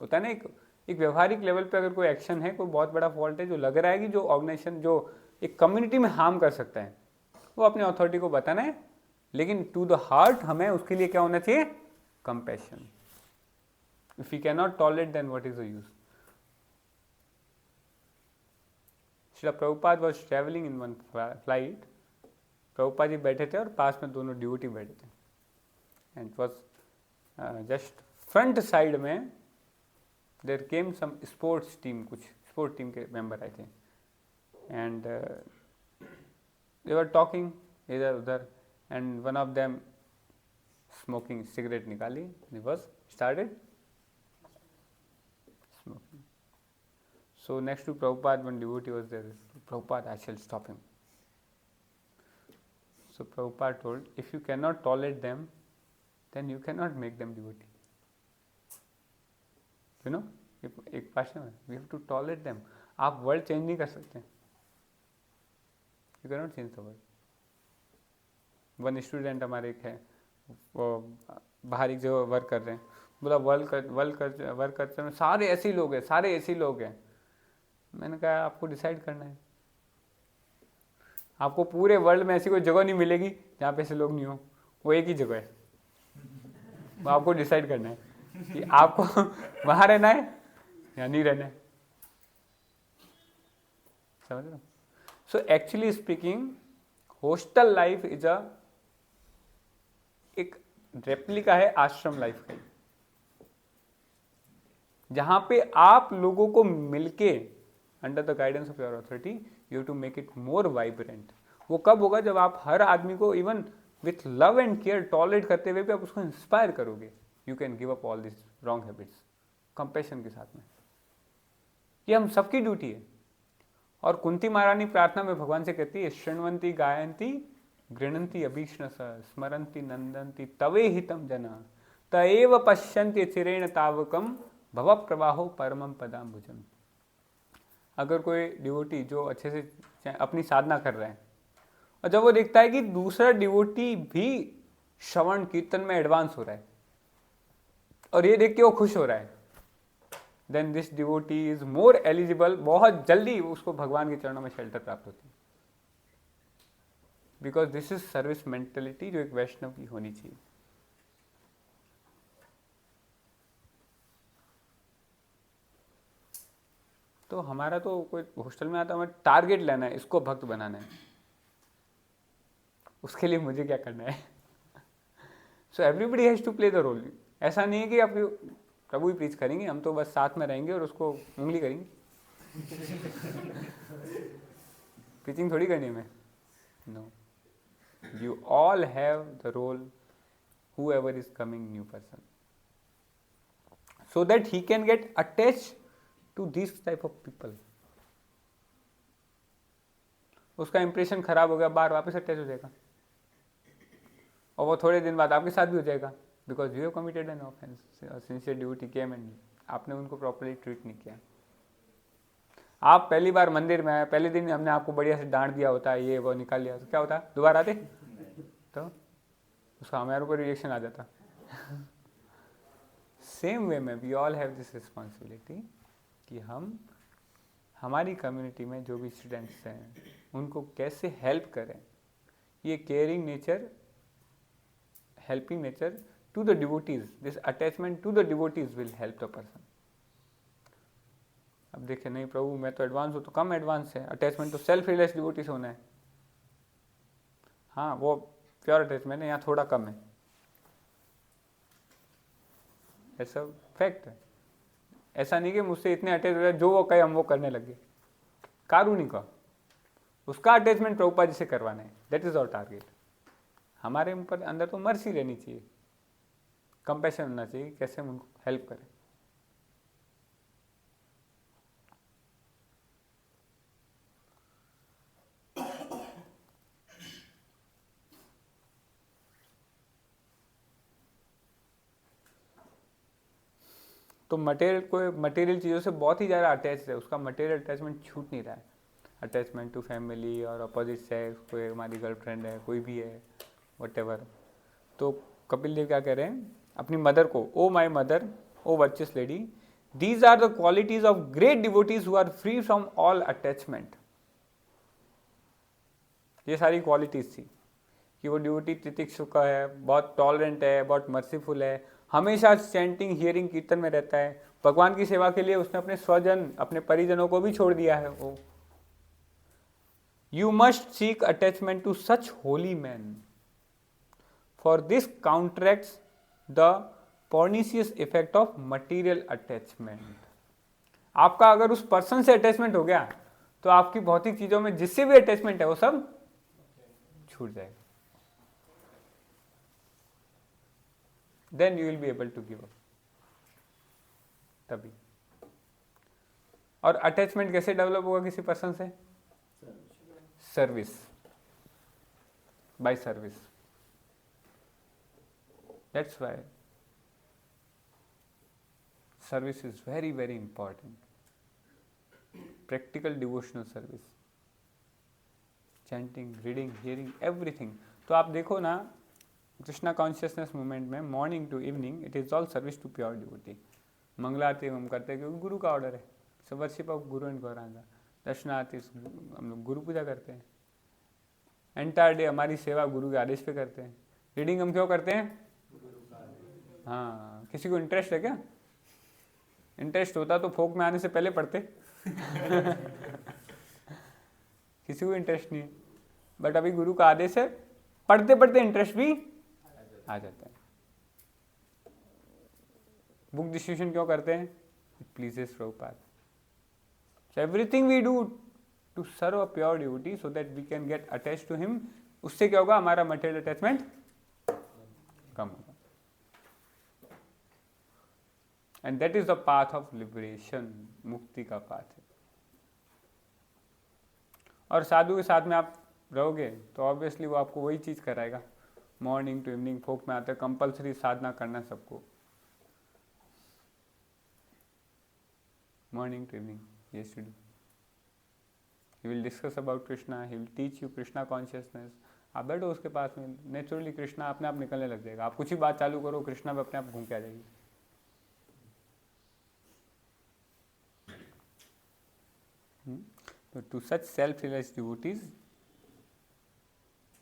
होता है ना एक व्यवहारिक लेवल पे अगर कोई एक्शन है, कोई बहुत बड़ा फॉल्ट है जो लग रहा है कि जो ऑर्गेनाइजेशन जो एक कम्युनिटी में हार्म कर सकता है, वो अपने अथॉरिटी को बताना है, लेकिन टू द हार्ट हमें उसके लिए क्या होना चाहिए, compassion. If you can not tolerate then what is the use. Srila Prabhupada was travelling in one flight, Prabhupada ji बैठे थे और पास में दोनों ड्यूटी बैठे थे, and was just front side में there came some sports team, कुछ स्पोर्ट टीम के मेंबर आए थे, एंड दे वर टॉकिंग इधर उधर, and one of them smoking, cigarette निकाली, he was started smoking. So next to Prabhupada, one devotee was there. Prabhupada, I shall stop him. So Prabhupada told, if you cannot tolerate them, then you cannot make them devotee. You know, एक भाषा में, we have to tolerate them. आप वर्ल्ड चेंज नहीं कर सकते, you can not change the world. One student हमारे एक है, वो बाहर एक जगह वर्क कर रहे हैं, बोला वर्क कल्चर में सारे ऐसे ही लोग हैं, सारे ऐसे ही लोग हैं। मैंने कहा आपको डिसाइड करना है, आपको पूरे वर्ल्ड में ऐसी कोई जगह नहीं मिलेगी जहाँ पे ऐसे लोग नहीं हो, वो एक ही जगह है, वो आपको डिसाइड करना है कि आपको वहाँ रहना है या नहीं रहना है, समझ रहे हो। So actually speaking, hostel life is a एक रेप्लिका है आश्रम लाइफ का, जहां पे आप लोगों को मिलके under the guidance of your authority you have to make it more vibrant. वो कब होगा, जब आप हर आदमी को even with love and care tolerate करते हुए भी आप उसको इंस्पायर करोगे। You can give up all this wrong habits compassion के साथ में। ये हम सबकी ड्यूटी है। और कुंती महारानी प्रार्थना में भगवान से कहती है, शृण्वन्ति गायन्ति गृणन्ति अभीष्णस स्मरन्ति नंदन्ति तवे हितम जना तएव पश्यन्ति चिरेण तावकम भव प्रवाहो परमम पदाम्बुजम। अगर कोई डिवोटी जो अच्छे से अपनी साधना कर रहा है और जब वो देखता है कि दूसरा डिवोटी भी श्रवण कीर्तन में एडवांस हो रहा है और ये देख के वो खुश हो रहा है, then this devotee is more eligible, बहुत जल्दी उसको भगवान के चरणों में शेल्टर प्राप्त होती है। Because this is service mentality जो एक वैष्णव की होनी चाहिए। तो हमारा तो कोई हॉस्टल में आता है, हमें टारगेट लेना है, इसको भक्त बनाना है, उसके लिए मुझे क्या करना है। So everybody has to play the role. ऐसा नहीं है कि आप प्रभु ही प्रीच करेंगे, हम तो बस साथ में रहेंगे और उसको उंगली करेंगे। प्रीचिंग थोड़ी करनी है हमें, no. You all have the role, whoever is coming new person, so that he can get attached to this type of people. उसका इंप्रेशन खराब हो गया, बाहर वापस अटैच हो जाएगा और वो थोड़े दिन बाद आपके साथ भी हो जाएगा, because you have committed an offence. Sincere duty came and आपने उनको प्रॉपर्ली ट्रीट नहीं किया। आप पहली बार मंदिर में आए, पहले दिन हमने आपको बढ़िया से डांट दिया होता है, ये वो निकाल लिया, तो क्या होता है, दोबारा आते तो उसका हमारे ऊपर रिएक्शन आ जाता। सेम वे में we all have this responsibility कि हम हमारी कम्युनिटी में जो भी स्टूडेंट्स हैं उनको कैसे हेल्प करें। ये caring nature, helping nature to the devotees, this attachment to the devotees will help the person. अब देखिए, नहीं प्रभु मैं तो एडवांस हूँ, तो कम एडवांस है, अटैचमेंट तो सेल्फ रियलाइज डिवोटी से होना है। हाँ, वो प्योर अटैचमेंट है, यहाँ थोड़ा कम है, ऐसा फैक्ट है। ऐसा नहीं कि मुझसे इतने अटैच हो जाए, जो वो कहे हम वो करने लगे। कारुणिक, उसका अटैचमेंट प्रभुपाद जी से करवाना है, दैट इज आवर टारगेट। हमारे ऊपर अंदर तो मर्सी रहनी चाहिए, कंपैशन होना चाहिए, कैसे हम उनको हेल्प करें। तो मटेरियल चीज़ों से बहुत ही ज़्यादा अटैच है, उसका मटेरियल अटैचमेंट छूट नहीं रहा है। अटैचमेंट टू फैमिली और अपोजिट सेक्स, कोई हमारी गर्लफ्रेंड है, कोई भी है, व्हाटएवर। तो कपिल देव क्या कह रहे हैं अपनी मदर को, O my mother, O virtuous lady, these are the qualities of great devotees who are free from all attachment. ये सारी क्वालिटीज थी कि वो डिवोटी तितिक्षुक है, बहुत टॉलरेंट है, बहुत मर्सीफुल है, हमेशा चैंटिंग हियरिंग कीर्तन में रहता है, भगवान की सेवा के लिए उसने अपने स्वजन अपने परिजनों को भी छोड़ दिया है वो। You must seek attachment to such holy man, for this counteracts the pernicious effect of material attachment. आपका अगर उस पर्सन से अटैचमेंट हो गया तो आपकी भौतिक चीजों में जिससे भी अटैचमेंट है वो सब छूट जाएगा। Then you will be able to give up. तभी। और अटैचमेंट कैसे डेवलप होगा किसी पर्सन से? Service, by service. That's why service is very very important. Practical devotional service, chanting, reading, hearing, everything. तो आप देखो ना कृष्णा कॉन्शियसनेस मूवमेंट में morning to evening it is all service to pure devotee. Mangala Aarti हम करते हैं क्योंकि गुरु का ऑर्डर है, so worship of Guru and Gauranga. दर्शन आरती हम लोग गुरु पूजा करते हैं। एंटायर डे हमारी सेवा गुरु के आदेश पे करते हैं। रीडिंग हम क्यों करते हैं? हाँ, किसी को इंटरेस्ट है क्या? इंटरेस्ट होता तो फोक में आने से पहले पढ़ते किसी को इंटरेस्ट नहीं है, बट अभी गुरु का आदेश है, पढ़ते पढ़ते इंटरेस्ट भी आ जाता है। बुक डिस्ट्रीब्यूशन क्यों करते हैं? It pleases Prabhupada. So everything we do to serve a pure devotee so that we can get attach to him. उससे क्या होगा? हमारा मटेरियल अटैचमेंट कम होगा। And that is the path of liberation, मुक्ति का पाथ है। और साधु के साथ में आप रहोगे तो ऑब्वियसली वो आपको वही चीज कराएगा। मॉर्निंग टू इवनिंग फोक में आते कंपल्सरी साधना करना सबको। Morning to evening yes to do. He will discuss about Krishna, he will teach you Krishna consciousness. आप बैठो उसके पास में, नेचुरली कृष्णा अपने आप निकलने लग जाएगा। आप कुछ ही बात चालू करो, कृष्णा में अपने आप घूम के आ जाएगी। So to such self-realized devotees,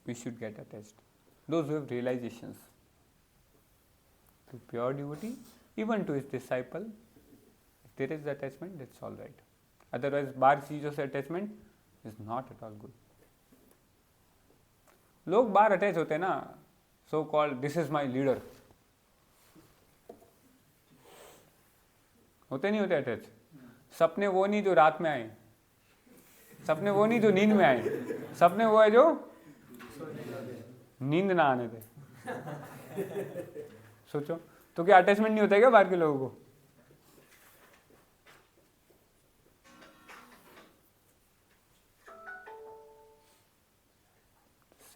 we should get attached. Those who have realizations. To pure devotee, even to his disciple, if there is attachment, that's all right. Otherwise, बाहर चीजों से attachment is not at all good. लोग बाहर अटैच होते हैं ना, so called this is my leader. होते नहीं होते अटैच? सपने वो नहीं जो रात में आए, सपने वो नहीं जो नींद में आए, सपने वो है जो नींद ना आने दे। सोचो तो क्या अटैचमेंट नहीं होता है क्या बाहर के लोगों को?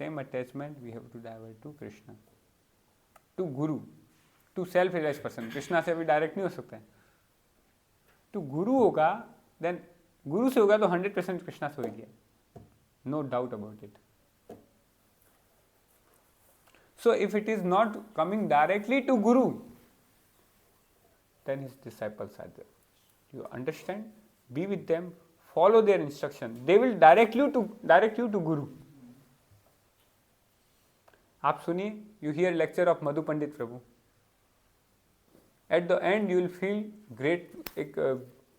Same attachment we have to divert to Krishna, to Guru, to self-realized person. Krishna से भी डायरेक्ट नहीं हो सकता है। तो गुरु होगा, देन गुरु से होगा तो 100% कृष्णा से हो गया, no doubt about it. So if it is not coming directly to Guru, then his disciples are there. You understand? Be with them, follow their instruction. They will direct you to Guru. आप सुनिए, you hear lecture of Madhu Pandit Prabhu. At the end you will feel great. एक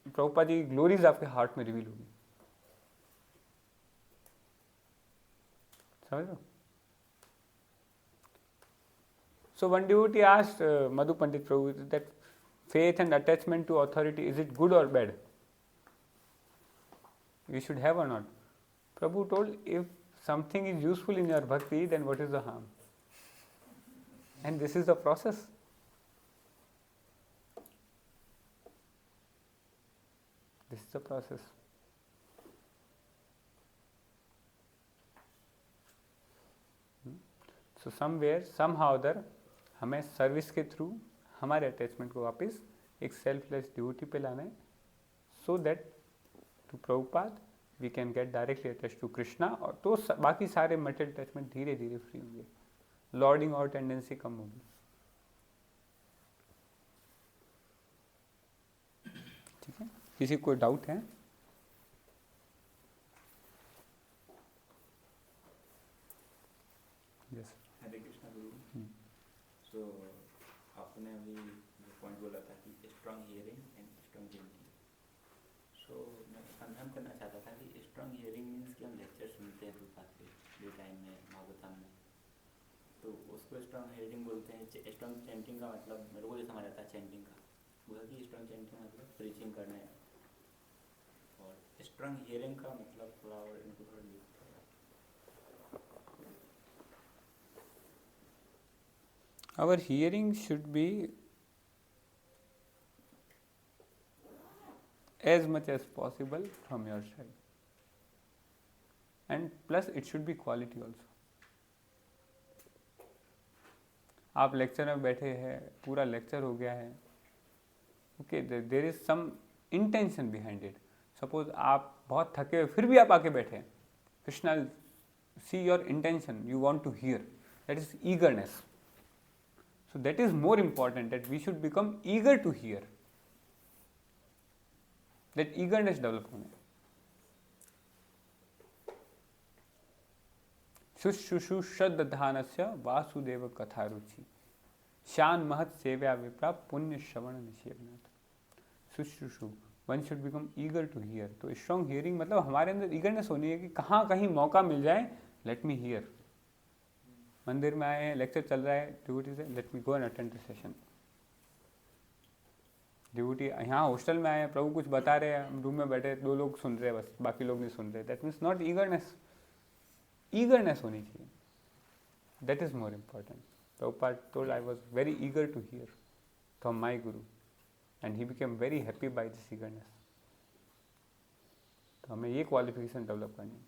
प्रभुपाद जी की ग्लोरीज आपके हार्ट में रिवील होगी। समझ लो? So one devotee asked Madhu Pandit Prabhu that faith and attachment to authority, is it good or bad? We should have or not? Prabhu told, if something is useful in your bhakti, then what is the harm? And this is the process. The process. So somewhere somehow other हमें सर्विस के थ्रू हमारे अटैचमेंट को वापस एक सेल्फलेस ड्यूटी पे लाना है, so that to Prabhupada we can get directly attach to Krishna, और तो बाकी सारे मटेरियल अटैचमेंट धीरे धीरे फ्री होंगे, लॉर्डिंग और टेंडेंसी कम होगी. ठीक है, किसी को डाउट है? यस. हरे कृष्णा गुरु. सो आपने अभी जो पॉइंट बोला था कि strong hearing and strong healing, so मैं कंफर्म करना चाहता था कि स्ट्रॉन्ग हियरिंग मीन्स कि हम लेक्चर सुनते हैं प्रभुपाद के डे टाइम में भागवतम में, तो उसको स्ट्रॉन्ग हियरिंग बोलते हैं. स्ट्रॉन्ग चैंटिंग का मतलब मेरे को ये समझ आता है चैंटिंग का, बोला कि स्ट्रॉन्ग चैंटिंग मतलब प्रीचिंग करना है, और स्ट्रॉन्ग हियरिंग का मतलब थोड़ा और इनको थोड़ा लिख. Our hearing should be as much as possible from your side, and plus it should be quality also. आप लेक्चर में बैठे हैं, पूरा लेक्चर हो गया है, okay, there is some intention behind it. Suppose आप बहुत थके हुए फिर भी आप आके बैठे हैं, Krishna see your intention, you want to hear, that is eagerness. So that is more important, that we should become eager to hear. That eagerness develop होना है. शुश्रूषु श्रद्धानस्य वासुदेव कथा रुचि शान महत सेव्या विप्रा पुण्य श्रवण निषेवनाथ. शुश्रूषु, one should become eager to hear. तो स्ट्रॉन्ग हियरिंग मतलब हमारे अंदर ईगरनेस होनी है कि कहाँ कहीं मौका मिल जाए, लेट मी हियर. मंदिर में आए हैं, लेक्चर चल रहा है, डिवोटी से let me go and attend the session. Devotee यहाँ हॉस्टल में आए हैं, प्रभु कुछ बता रहे हैं, रूम में बैठे 2 लोग सुन रहे हैं बस, बाकी लोग नहीं सुन रहे, that means not eagerness. Eagerness होनी चाहिए, that is more important. Prabhupada told I was very eager to hear from my guru, and he became very happy by this eagerness. तो हमें ये क्वालिफिकेशन डेवलप करनी है,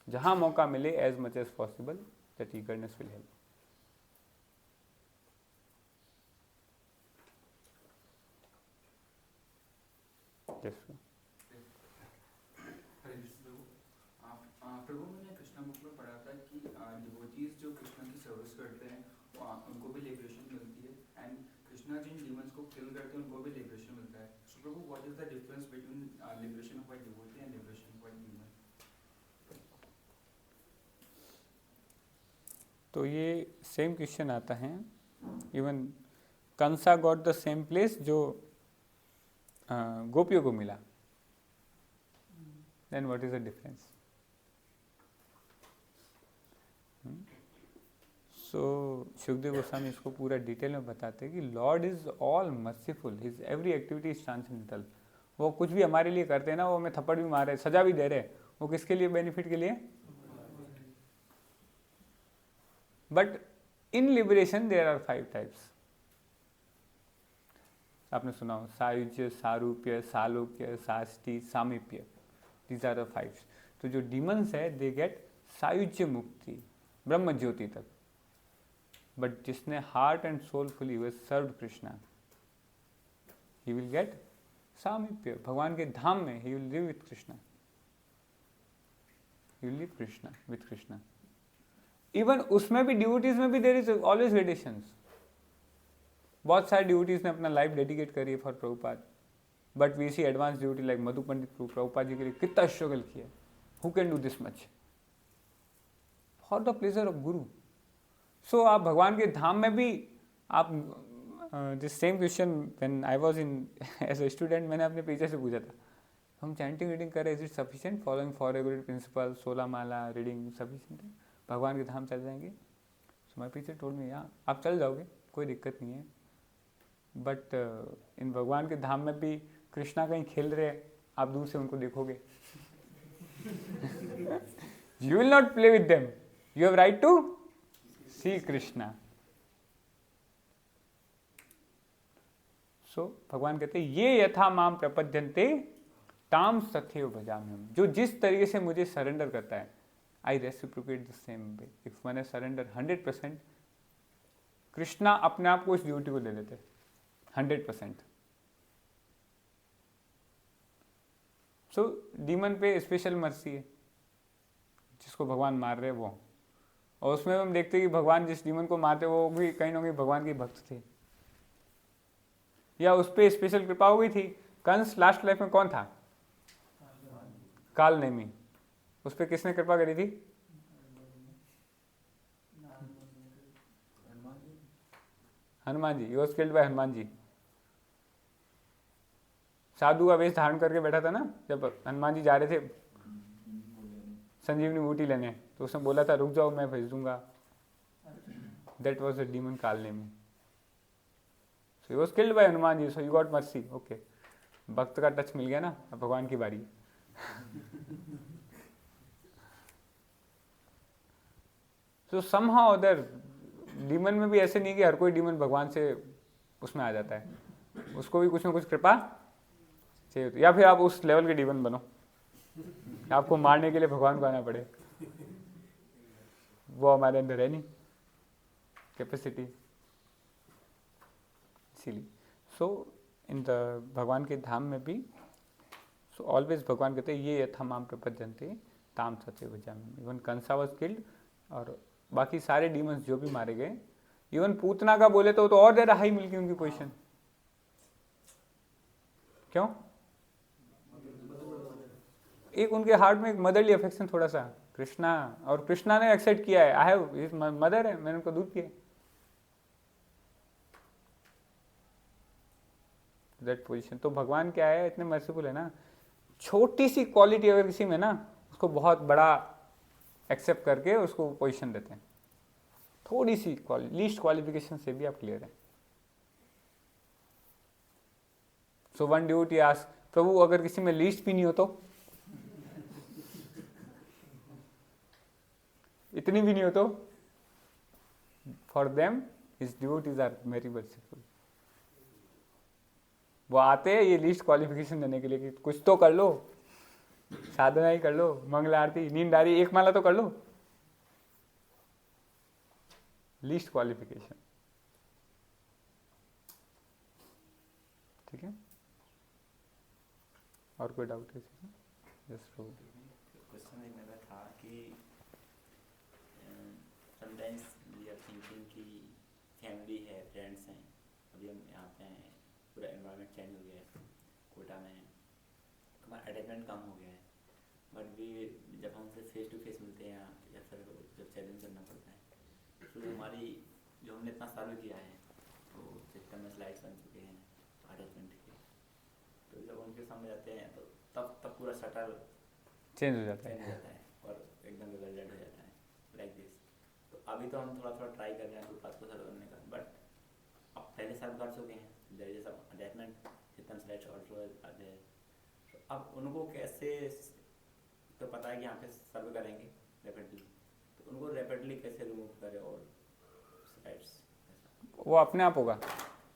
जहाँ मौका मिले as much as possible, that eagerness will help. Yes, sir. Prabhu, मैंने कृष्णा बुक में पढ़ा था कि डिवोटीज जो कृष्णा की सर्विस करते हैं उनको भी लिबरेशन मिलती है, एंड कृष्णा जिन डीमंस को किल करते हैं उनको भी लिबरेशन मिलता है. So Prabhu, what is the difference between liberation of a devotee and liberation of a demon? तो ये सेम क्वेश्चन आता है. Even Kansa got the same place जो गोपियों को मिला, then what is the difference? So Sukhdev Goswami इसको पूरा डिटेल में बताते हैं कि lord is all merciful, his every activity is transcendental. वो कुछ भी हमारे लिए करते हैं ना, वो हमें थप्पड़ भी मार रहे, सजा भी दे रहे, वो किसके लिए? बेनिफिट के लिए. But in liberation there are 5 types. आपने सुना हो सायुज्य, सारूप्य, सालोक्य, साष्टी, सामीप्य. These are the 5. तो जो डीमंस है दे गेट सायुज्य मुक्ति, ब्रह्म ज्योति तक. बट जिसने heart and soulfully way served Krishna, he will get सामीप्य, भगवान के धाम में he will live with Krishna. He will live Krishna with Krishna. Even उसमें भी डिवोटीज में भी देयर इज ऑलवेज ग्रेडेशंस. बहुत सारे डिवोटीज ने अपना लाइफ डेडिकेट करी है for Prabhupada, but we see advance devotee like Madhu Pandit Prabhupada ji के लिए कितना स्ट्रगल किया. Who can do this much for the pleasure of guru? So आप भगवान के धाम में भी आप this same question when I was in as a student, मैंने अपने टीचर से पूछा था, हम चैंटिंग रीडिंग करें, is it sufficient, following 4 regular principle, 16 mala reading sufficient है, भगवान के धाम चल जाएंगे? So my teacher told me, हाँ आप चल जाओगे, कोई दिक्कत नहीं है, बट इन भगवान के धाम में भी कृष्णा कहीं खेल रहे हैं, आप दूर से उनको देखोगे. You will not play with them, you have right to see Krishna. So भगवान कहते ये यथा माम प्रपद्यन्ते ताम तथैव भजाम्यहम्, जो जिस तरीके से मुझे सरेंडर करता है, I reciprocate the same way. If मैंने सरेंडर 100%, कृष्णा अपने आप को इस ड्यूटी को दे देते 100%। सो डीमन पे स्पेशल मर्सी है, जिसको भगवान मार रहे वो, और उसमें हम देखते हैं कि भगवान जिस डीमन को मारते वो भी कहीं ना कहीं भगवान के भक्त थे, या उस पर स्पेशल कृपा हो गई थी। कंस लास्ट लाइफ में कौन था? काल नेमी। उस पर किसने कृपा करी थी? Hanuman ji. Was killed by Hanuman जी। साधु का वेश धारण करके बैठा था ना, जब हनुमान जी जा रहे थे संजीवनी बूटी लेने, तो उसने बोला था रुक जाओ मैं भेज दूंगा। That was a demon Kalanemi. So he was killed by Hanuman ji, so you got mercy. Okay, भक्त का टच मिल गया ना, अब भगवान की बारी। सो समहाउ अदर डीमन में भी ऐसे नहीं कि हर कोई डीमन भगवान से उसमें आ जाता है, उसको भी कुछ ना कुछ कृपा चाहिए होती, या फिर आप उस लेवल के डीमन बनो, आपको मारने के लिए भगवान को आना पड़े, वो हमारे अंदर है नहीं कैपेसिटी। इसीलिए सो इन द भगवान के धाम में भी सो ऑलवेज भगवान कहते हैं ये यथा माम प्रपद्यन्ते ताम तथैव भजाम्यहम्। इवन कंसा वाज किल्ड, और बाकी सारे डीमंस जो भी मारे गए, इवन पूतना का बोले तो और ज्यादा हाई मिल गई उनकी पोजीशन। क्यों? एक उनके हार्ट में एक मदरली अफेक्शन थोड़ा सा कृष्णा, और कृष्णा ने एक्सेप्ट किया है, आई हैव हिज मदर है, मैंने उनको दूध किया। That position. तो भगवान क्या है, इतने मर्सीफुल है ना, छोटी सी क्वालिटी अगर किसी में ना, उसको बहुत बड़ा एक्सेप्ट करके उसको पोजीशन देते हैं। थोड़ी सी लीस्ट क्वालिफिकेशन से भी आप क्लियर है। सो वन ड्यूटी आस्क, प्रभु अगर किसी में लीस्ट भी नहीं हो तो, इतनी भी नहीं हो तो, for them his duties are very merciful. वो आते हैं ये लीस्ट क्वालिफिकेशन देने के लिए कि कुछ तो कर लो, साधना ही कर लो, मंगल आरती, नींद आ रही, एक माला तो कर लो, लीस्ट क्वालिफिकेशन। ठीक है, और कोई डाउट है? क्वेश्चन एक मेरा था कि समटाइम्स वी आर थिंकिंग कि फैमिली है, फ्रेंड्स हैं, अभी हम यहाँ पे हैं, पूरा एनवायरनमेंट चेंज हो गया है, कोटा में हमारा अटैचमेंट कम हो गया है, बट भी जब हम उनसे फेस टू फेस मिलते हैं या फिर जब चैलेंज करना पड़ता है, तो हमारी जो हमने इतना साल किया है तो सिस्टम में स्लाइड्स बन चुके हैं अटैचमेंट के, तो जब उनके सामने जाते हैं तो तब पूरा शटर चेंज हो जाता है और एकदम रिजल्ट हो जाता है लाइक दिस। तो अभी तो हम थोड़ा ट्राई कर रहे हैं तो बात को सर्व करने का, बट अब पहले सर्व कर चुके हैं, देयर इज सम अटैचमेंट, चिंतन स्लाइड्स आल्सो आते हैं, तो अब उनको कैसे, तो पता है कि यहाँ पे सर्व करेंगे रैपिडली, तो उनको रैपिडली कैसे रिमूव करें और स्लाइड्स? वो अपने आप होगा,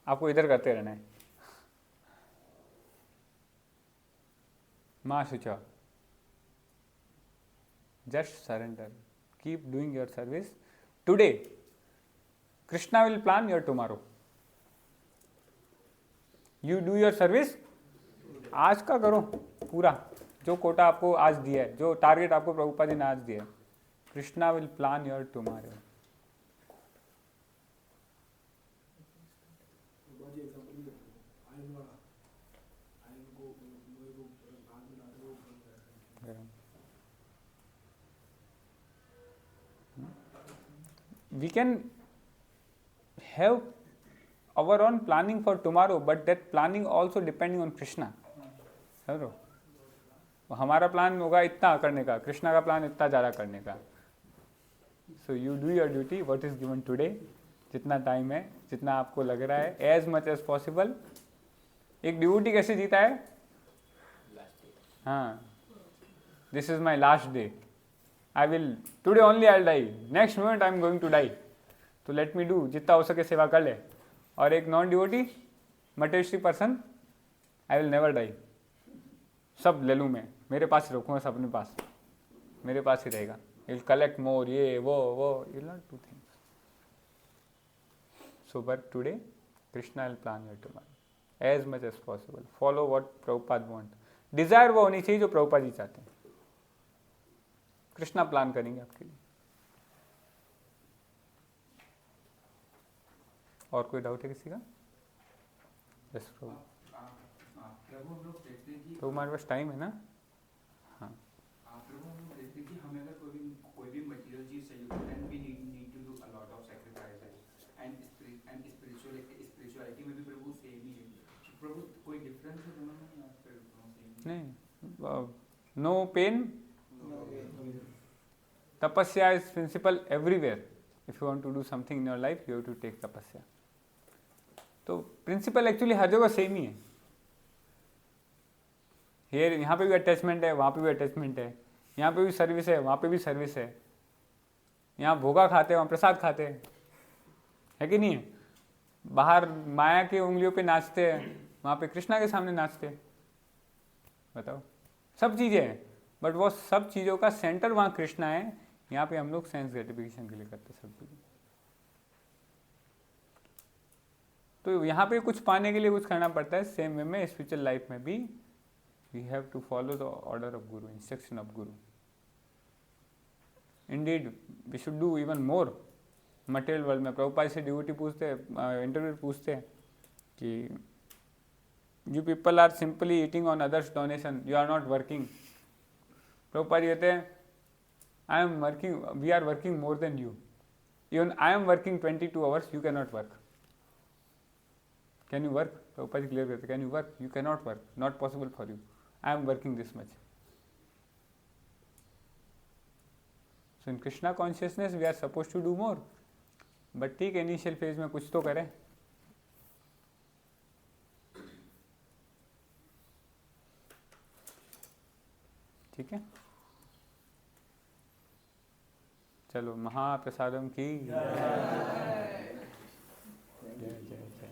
आपको इधर करते रहना है। माँ Shucha, just surrender, keep doing your service today, Krishna will plan your tomorrow. You do your service, आज का करो पूरा, जो कोटा आपको आज दिया है, जो टारगेट आपको प्रभुपाद जी ने आज दिया है, Krishna will plan your tomorrow. We can have our own planning for tomorrow, but that planning also depending on Krishna. समझो, हमारा प्लान होगा इतना करने का, कृष्णा का प्लान इतना ज़्यादा करने का। So you do your duty, what is given today, जितना टाइम है, जितना आपको लग रहा है, एज मच एज पॉसिबल। एक ड्यूटी कैसे जीता है? हाँ, this is my last day, I will, today only I'll die, next moment I'm going to die, तो let me do, जितना हो सके सेवा कर ले। और एक non devotee materialistic person, I will never die, सब ले लूँ मैं, मेरे पास ही रखूँगा, सब अपने पास, मेरे पास ही रहेगा. He'll collect more, ये वो, you'll not do things. So work today, Krishna will plan your tomorrow as much as possible. Follow what Prabhupada want. Desire वो होनी चाहिए जो प्रभुपाद जी चाहते हैं. कृष्णा प्लान करेंगे आपके लिए. और कोई डाउट है किसी का? यस प्रभु. प्रभु हम लोग देखते हैं कि तो हमारे पास टाइम है ना? हाँ. प्रभु हम लोग देखते हैं कि हमें अगर कोई भी मटेरियल चीज चाहिए होती है, we need to do a lot of sacrifices and spirituality में भी प्रभु सेम ही है. प्रभु कोई डिफरेंस है दोनों में या फिर दोनों सेम? नहीं. No pain. Tapasya is principle everywhere. If you want to do something in your life you have to take tapasya. तो प्रिंसिपल एक्चुअली हर जगह सेम ही है. हियर यहाँ पे भी अटैचमेंट है, वहाँ पे भी अटैचमेंट है, यहाँ पे भी सर्विस है, वहाँ पे भी सर्विस है. यहाँ भोगा खाते हैं, वहाँ प्रसाद खाते हैं, है कि नहीं है? बाहर माया की उंगलियों पे नाचते हैं, वहाँ पे कृष्णा के सामने नाचते हैं. बताओ, सब चीज़ें हैं, बट वो सब चीज़ों का सेंटर वहाँ कृष्णा है. यहाँ पे हम लोग सेंस ग्रेटिफिकेशन के लिए करते सब चीज़ें. तो यहाँ पे कुछ पाने के लिए कुछ करना पड़ता है. सेम वे में स्पिरिचुअल लाइफ में भी we have to follow the order of guru, instruction of guru. Indeed we should do even more. Material world में प्रभुपाद से डिवोटी पूछते, इंटरव्यू पूछते कि you people are simply eating on others donation, you are not working. Prabhupada कहते हैं I am working, we are working more than you. Even I am working 22 hours, you can not work. Can you work? Prabhupada clear करते, can you work? You can not work, not possible for you. I am working this much. So in Krishna consciousness we are suppose to do more. But ठीक है, इनिशियल फेज में कुछ तो करें. ठीक है, चलो. महाप्रसादम की